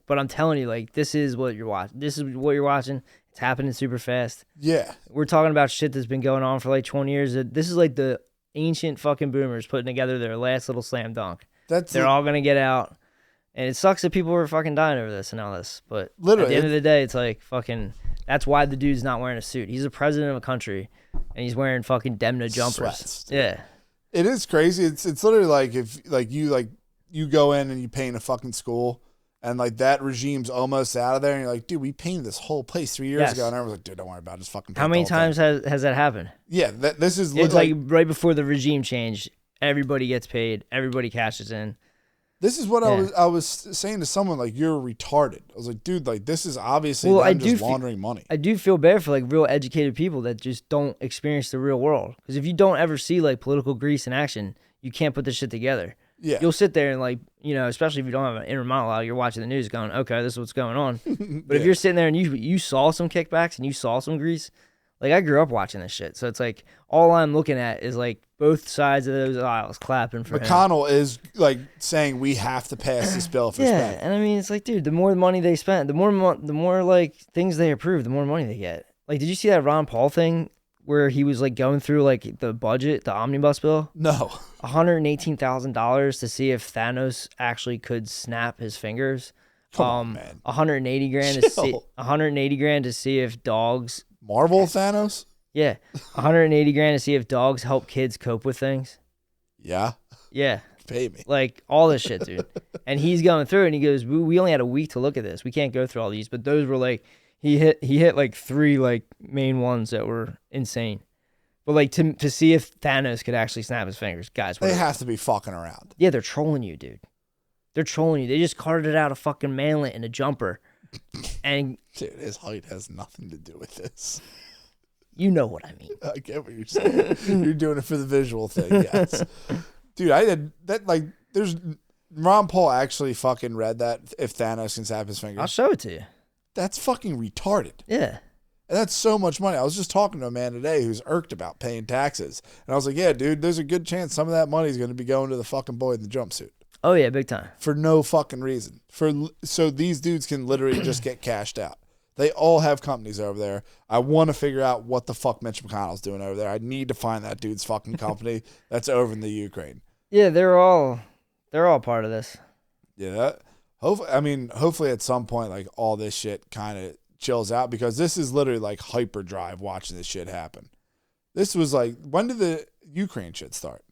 But I'm telling you, like, this is what you're watching. It's happening super fast. Yeah. We're talking about shit that's been going on for like 20 years. This is like the ancient fucking boomers putting together their last little slam dunk. They're all gonna get out. And it sucks that people were fucking dying over this and all this. But literally, at the end of the day, it's like fucking, that's why the dude's not wearing a suit. He's the president of a country, and he's wearing fucking Demna jumpers. Sweats, yeah. It is crazy. It's literally like if you go in and you paint a fucking school, and like that regime's almost out of there, and you're like, dude, we painted this whole place 3 years ago. And everyone's like, dude, don't worry about it. Just fucking paint How many times has that happened? Yeah, this is it's like right before the regime change, everybody gets paid, everybody cashes in. This is what I was saying to someone, like, you're retarded. I was like, dude, like, this is obviously them just laundering money. I do feel bad for, like, real educated people that just don't experience the real world. Because if you don't ever see, like, political grease in action, you can't put this shit together. Yeah. You'll sit there and, like, you know, especially if you don't have an inner monologue, you're watching the news going, okay, this is what's going on. But if you're sitting there and you saw some kickbacks and you saw some grease, like, I grew up watching this shit. So it's like, all I'm looking at is, like, both sides of those aisles clapping for McConnell is, like, saying we have to pass this bill for spending. And I mean, it's like, dude, the more money they spend, the more like, things they approve, the more money they get. Like, did you see that Ron Paul thing where he was, like, going through, like, the budget, the omnibus bill? No. $118,000 to see if Thanos actually could snap his fingers. Come on, man. 180 grand to see 180 grand to see if dogs Marvel Thanos? Yeah. 180 grand to see if dogs help kids cope with things. Yeah. Yeah. Pay me. Like, all this shit, dude. And he's going through it, and he goes, we only had a week to look at this. We can't go through all these. But those were, like, he hit like 3, like, main ones that were insane. But, like, to see if Thanos could actually snap his fingers. Guys, they have to be fucking around. Yeah, they're trolling you, dude. They're trolling you. They just carted out a fucking manlet in a jumper. And dude, his height has nothing to do with this. You know what I mean. I get what you're saying. You're doing it for the visual thing, yes. Dude, I did that, like, there's Ron Paul actually fucking read that if Thanos can snap his fingers. I'll show it to you. That's fucking retarded. Yeah. And that's so much money. I was just talking to a man today who's irked about paying taxes. And I was like, yeah, dude, there's a good chance some of that money is going to be going to the fucking boy in the jumpsuit. Oh, yeah, big time. For no fucking reason. So these dudes can literally just get cashed out. They all have companies over there. I want to figure out what the fuck Mitch McConnell's doing over there. I need to find that dude's fucking company that's over in the Ukraine. Yeah, they're all part of this. Yeah. Hopefully at some point, like, all this shit kind of chills out, because this is literally like hyperdrive watching this shit happen. This was like, when did the Ukraine shit start?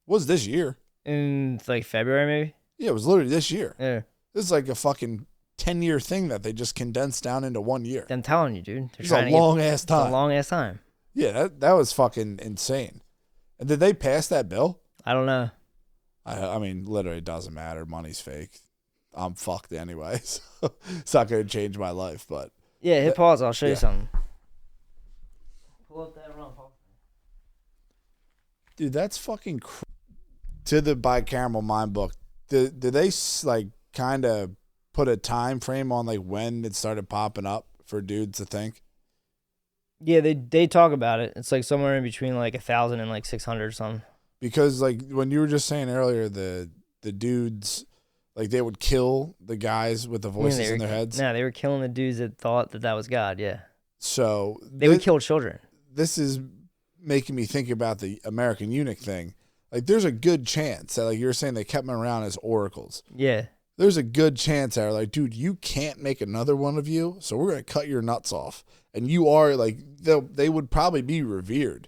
What was this year? In like February, maybe? Yeah, it was literally this year. Yeah. This is like a fucking 10-year thing that they just condensed down into 1 year. I'm telling you, dude. It's a long-ass time. It's a long-ass time. Yeah, that was fucking insane. And did they pass that bill? I don't know. I mean, literally it doesn't matter. Money's fake. I'm fucked anyway, so it's not going to change my life. But yeah, hit pause. I'll show you something. Pull up that Ron Paul. Dude, that's fucking to the bicameral mind book. Did they, like, kind of put a time frame on, like, when it started popping up for dudes to think? Yeah, they talk about it. It's like somewhere in between like 1,000 and like 600 or something. Because, like, when you were just saying earlier, the dudes, like, they would kill the guys with the voices in their heads. No, they were killing the dudes that thought that was God. Yeah. So they would kill children. This is making me think about the American eunuch thing. Like, there's a good chance that, like, you were saying, they kept them around as oracles. Yeah. There's a good chance that, like, dude, you can't make another one of you, so we're going to cut your nuts off. And you are, like, they would probably be revered.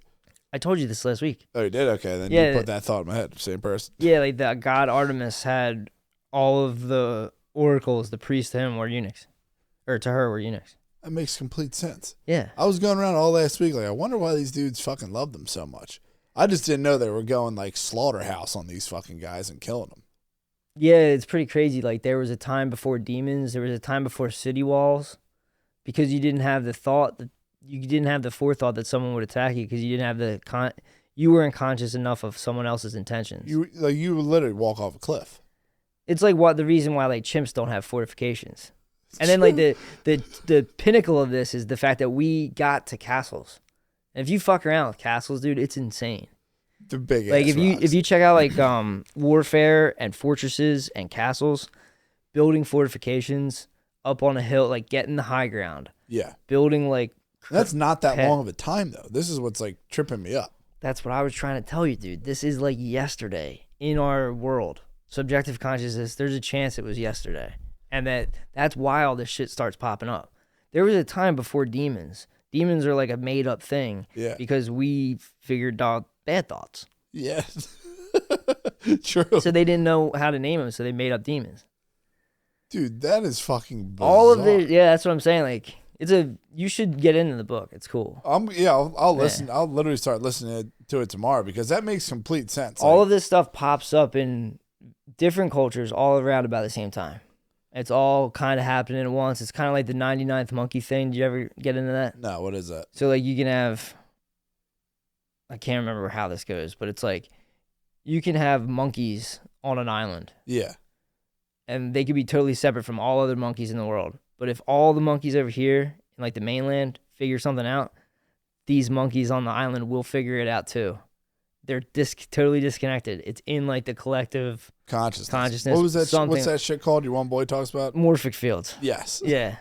I told you this last week. Oh, you did? Okay, then yeah, you put that thought in my head. Same person. Yeah, like the god Artemis had all of the oracles, the priests to him were eunuchs. Or to her were eunuchs. That makes complete sense. Yeah. I was going around all last week, like, I wonder why these dudes fucking love them so much. I just didn't know they were going, like, slaughterhouse on these fucking guys and killing them. Yeah, it's pretty crazy. Like, there was a time before demons. There was a time before city walls. Because you didn't have the thought that you didn't have the forethought that someone would attack you, because you didn't have you weren't conscious enough of someone else's intentions. You would literally walk off a cliff. It's like the reason why, like, chimps don't have fortifications. And then, like, the pinnacle of this is the fact that we got to castles. And if you fuck around with castles, dude, it's insane. The big like, ass if you check out, like, warfare and fortresses and castles, building fortifications up on a hill, like, getting the high ground. Yeah. Building, like... That's not that long of a time, though. This is what's, like, tripping me up. That's what I was trying to tell you, dude. This is, like, yesterday in our world. Subjective consciousness, there's a chance it was yesterday. And that's why all this shit starts popping up. There was a time before demons. Demons are, like, a made-up thing. Yeah. Because we figured out bad thoughts. Yeah. True. So they didn't know how to name them, so they made up demons. Dude, that is fucking bizarre. All of it, yeah, that's what I'm saying. Like, you should get into the book. It's cool. I'll listen. I'll literally start listening to it tomorrow, because that makes complete sense. All of this stuff pops up in different cultures all around about the same time. It's all kind of happening at once. It's kind of like the 99th monkey thing. Did you ever get into that? No, what is that? So, like, you can have, I can't remember how this goes, but it's like you can have monkeys on an island. Yeah. And they could be totally separate from all other monkeys in the world. But if all the monkeys over here in, like, the mainland figure something out, these monkeys on the island will figure it out too. They're totally disconnected. It's in, like, the collective consciousness. What was that? What's that shit called? Your one boy talks about morphic fields. Yes. Yeah.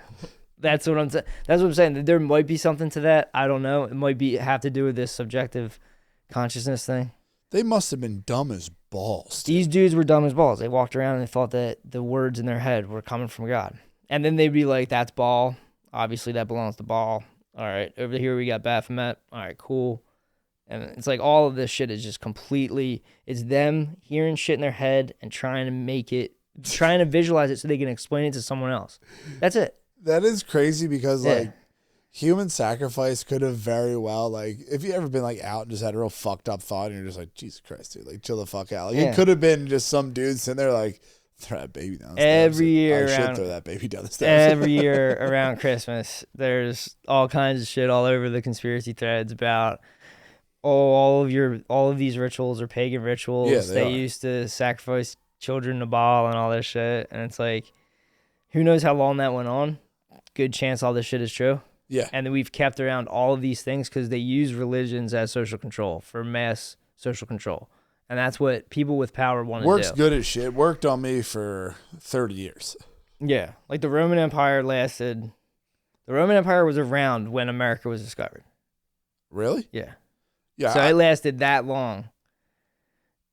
That's what I'm saying. That's what I'm saying. There might be something to that. I don't know. It might have to do with this subjective consciousness thing. They must have been dumb as balls. Dude. These dudes were dumb as balls. They walked around and they thought that the words in their head were coming from God. And then they'd be like, "That's ball. Obviously, that belongs to ball. All right, over here we got Baphomet. All right, cool." And it's like all of this shit is just completely, it's them hearing shit in their head and trying to visualize it so they can explain it to someone else. That's it. That is crazy because like human sacrifice could have very well, like, if you ever been like out and just had a real fucked up thought and you're just like, Jesus Christ, dude, like chill the fuck out. Like it could have been just some dude sitting there like, throw that baby down the stairs. Every year I around, should throw that baby down the stairs. Every year around Christmas, there's all kinds of shit all over the conspiracy threads about all of these rituals are pagan rituals. Yeah, they used to sacrifice children to Baal and all this shit. And it's like, who knows how long that went on? Good chance all this shit is true. Yeah. And then we've kept around all of these things because they use religions as social control, for mass social control. And that's what people with power want to do. Works good as shit. Worked on me for 30 years. Yeah. Like the Roman Empire lasted. The Roman Empire was around when America was discovered. Really? Yeah. Yeah. So it lasted that long.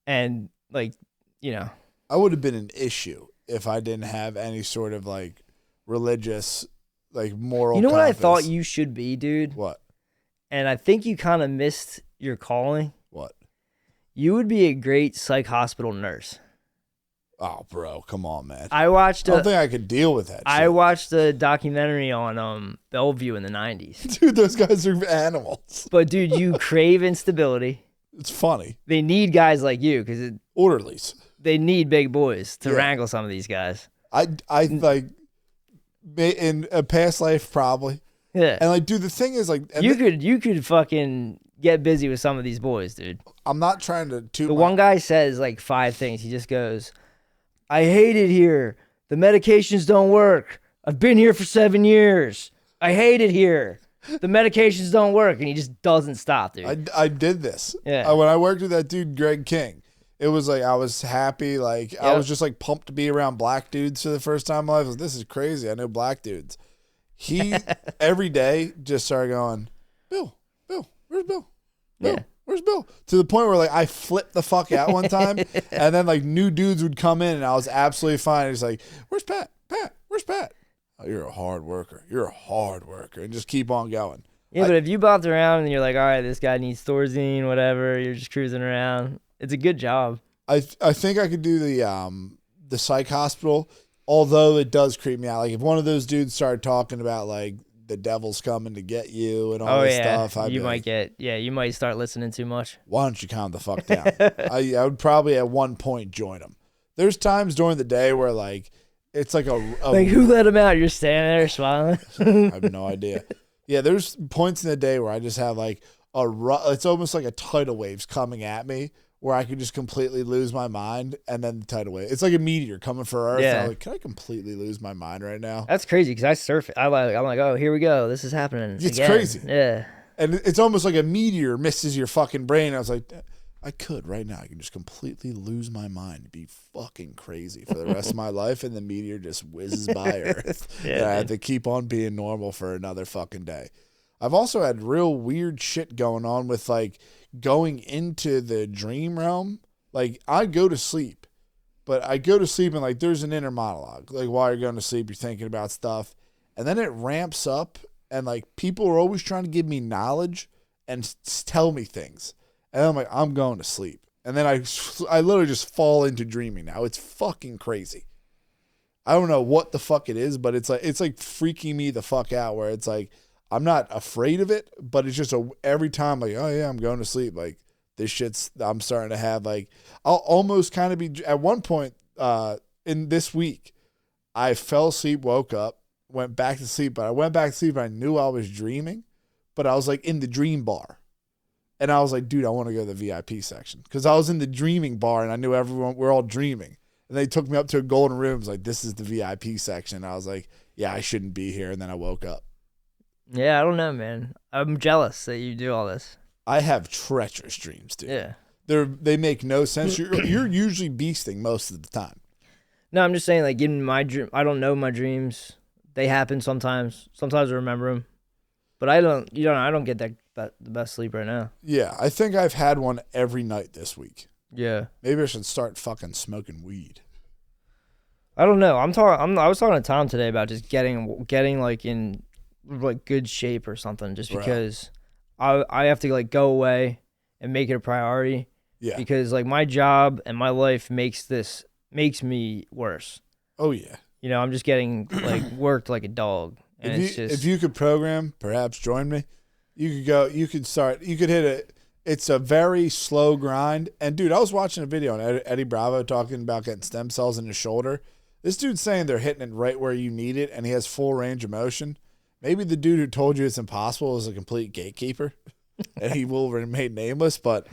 And, like, you know. I would have been an issue if I didn't have any sort of, like, religious, like, moral You know what I compass. thought you should be, dude? What? And I think you kind of missed your calling. What? You would be a great psych hospital nurse. Oh, bro, come on, man. I watched. I don't think I could deal with that. I watched a documentary on Bellevue in the 90s. Dude, those guys are animals. But dude, you crave instability. It's funny. They need guys like you because orderlies. They need big boys to wrangle some of these guys. I like in a past life probably. Yeah. And like, dude, the thing is like, you could fucking get busy with some of these boys, dude. I'm not trying to. The one guy says like 5 things. He just goes, "I hate it here. The medications don't work. I've been here for 7 years. I hate it here. The medications don't work." And he just doesn't stop, dude. I did this. Yeah. When I worked with that dude, Greg King, it was like, I was happy. Like, I was just like pumped to be around black dudes for the first time in my life. I was like, this is crazy. I know black dudes. He, every day, just started going, Bill, where's Bill? Bill, where's Bill? To the point where like I flipped the fuck out one time, and then like new dudes would come in, and I was absolutely fine. He's like, "Where's Pat? Pat, where's Pat? Oh, you're a hard worker. You're a hard worker," and just keep on going. Yeah, but if you bopped around and you're like, all right, this guy needs Thorazine, whatever, you're just cruising around. It's a good job. I think I could do the psych hospital, although it does creep me out. Like if one of those dudes started talking about like the devil's coming to get you and all this stuff, you might start listening too much. Why don't you calm the fuck down? I would probably at one point join them. There's times during the day where like it's like a like who let him out? You're standing there smiling. I have no idea. Yeah, there's points in the day where I just have like it's almost like a tidal wave's coming at me where I could just completely lose my mind, and then the tidal wave. It's like a meteor coming for Earth. Yeah. And I'm like, can I completely lose my mind right now? That's crazy because I surf it. I'm like, oh, here we go. This is happening. It's again. crazy. Yeah. And it's almost like a meteor misses your fucking brain. I was like, I could right now. I can just completely lose my mind and be fucking crazy for the rest of my life, and the meteor just whizzes by Earth. Yeah, and I have to keep on being normal for another fucking day. I've also had real weird shit going on with like going into the dream realm. Like I go to sleep, but I go to sleep and like there's an inner monologue. Like while you're going to sleep, you're thinking about stuff, and then it ramps up, and like people are always trying to give me knowledge and tell me things, and I'm like, I'm going to sleep, and then I literally just fall into dreaming now. It's fucking crazy. I don't know what the fuck it is, but it's like freaking me the fuck out. Where it's like I'm not afraid of it, but it's just every time like, oh yeah, I'm going to sleep. Like this shit's, I'm starting to have like, I'll almost kind of be, at one point in this week, I fell asleep, woke up, went back to sleep, but I went back to sleep and I knew I was dreaming, but I was like in the dream bar. And I was like, dude, I want to go to the VIP section. Because I was in the dreaming bar and I knew we're all dreaming. And they took me up to a golden room. It was like, this is the VIP section. And I was like, yeah, I shouldn't be here. And then I woke up. Yeah, I don't know, man. I'm jealous that you do all this. I have treacherous dreams, dude. Yeah. They make no sense. You're usually beasting most of the time. No, I'm just saying, like, in my dream, I don't know my dreams. They happen sometimes. Sometimes I remember them. But I don't get that the best sleep right now. Yeah, I think I've had one every night this week. Yeah. Maybe I should start fucking smoking weed. I don't know. I was talking to Tom today about just getting like in like good shape or something, just because I have to like go away and make it a priority. Yeah. Because like my job and my life makes me worse. Oh yeah. You know, I'm just getting like worked like a dog. And if you could program, perhaps join me. You could hit it. It's a very slow grind. And dude, I was watching a video on Eddie Bravo talking about getting stem cells in his shoulder. This dude's saying they're hitting it right where you need it, and he has full range of motion. Maybe the dude who told you it's impossible is a complete gatekeeper, and he will remain nameless, but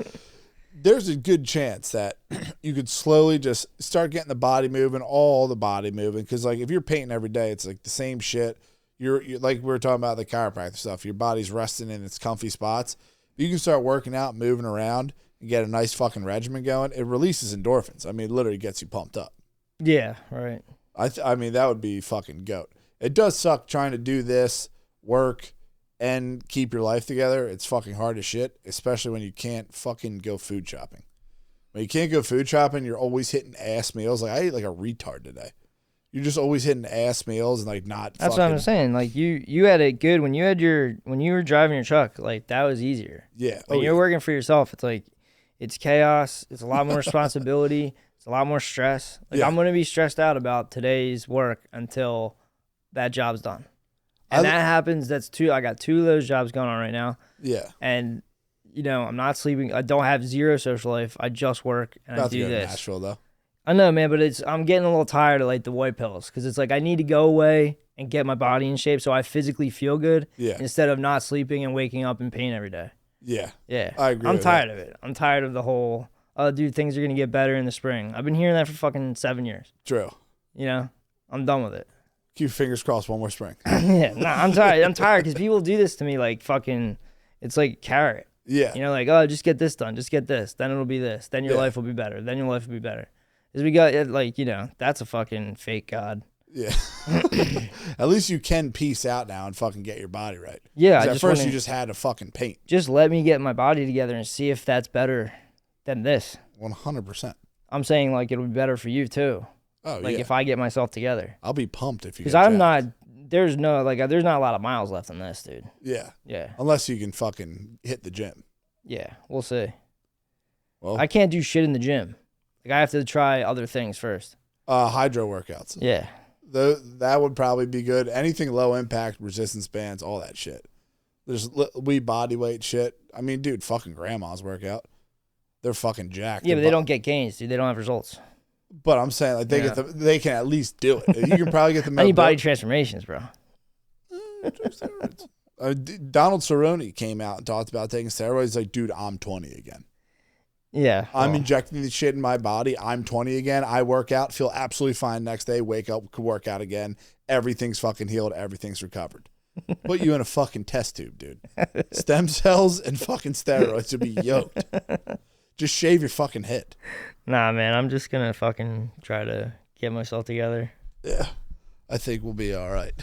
there's a good chance that you could slowly just start getting the body moving, all the body moving. Because like if you're painting every day, it's like the same shit. You're like we were talking about the chiropractor stuff. Your body's resting in its comfy spots. If you can start working out, moving around, and get a nice fucking regimen going, it releases endorphins. I mean, it literally gets you pumped up. Yeah, right. I mean, that would be fucking goat. It does suck trying to do this, work, and keep your life together. It's fucking hard as shit, especially when you can't fucking go food shopping. When you can't go food shopping, you're always hitting ass meals. Like I ate like a retard today. You're just always hitting ass meals and like not. That's what I'm saying. Like you had it good when you were driving your truck. Like that was easier. Yeah. When you're working for yourself, it's like it's chaos. It's a lot more responsibility. It's a lot more stress. Like I'm gonna be stressed out about today's work until that job's done. And that happens. I got 2 of those jobs going on right now. Yeah. And you know, I'm not sleeping. I don't have zero social life. I just work and I do to go this. to Nashville though. I know, man, but I'm getting a little tired of like the white pills because it's like I need to go away and get my body in shape so I physically feel good instead of not sleeping and waking up in pain every day. Yeah. Yeah. I agree. I'm tired of it. I'm tired of the whole, dude, things are going to get better in the spring. I've been hearing that for fucking 7 years. True. You know, I'm done with it. Keep your fingers crossed one more spring. Yeah. Nah, I'm tired. I'm tired because people do this to me like fucking, it's like carrot. Yeah. You know, like, oh, just get this done. Just get this. Then it'll be this. Then your life will be better. Then your life will be better. Because we got, like, you know, that's a fucking fake God. Yeah. At least you can peace out now and fucking get your body right. Yeah. At first you just had to fucking paint. Just let me get my body together and see if that's better than this. 100%. I'm saying, like, it'll be better for you, too. Oh, like, if I get myself together. I'll be pumped if you Because I'm not, there's not a lot of miles left in this, dude. Yeah. Yeah. Unless you can fucking hit the gym. Yeah. We'll see. Well, I can't do shit in the gym. Like, I have to try other things first. Hydro workouts. Yeah. That would probably be good. Anything low impact, resistance bands, all that shit. There's body weight shit. I mean, dude, fucking grandmas work out. They're fucking jacked. Yeah, but they don't get gains, dude. They don't have results. But I'm saying, like, they can at least do it. You can probably get them. I need body transformations, bro. Donald Cerrone came out and talked about taking steroids. He's like, dude, I'm 20 again. Yeah. I'm injecting the shit in my body. I'm 20 again. I work out, feel absolutely fine next day, wake up, could work out again. Everything's fucking healed. Everything's recovered. Put you in a fucking test tube, dude. Stem cells and fucking steroids would be yoked. Just shave your fucking head. Nah, man, I'm just going to fucking try to get myself together. Yeah. I think we'll be all right.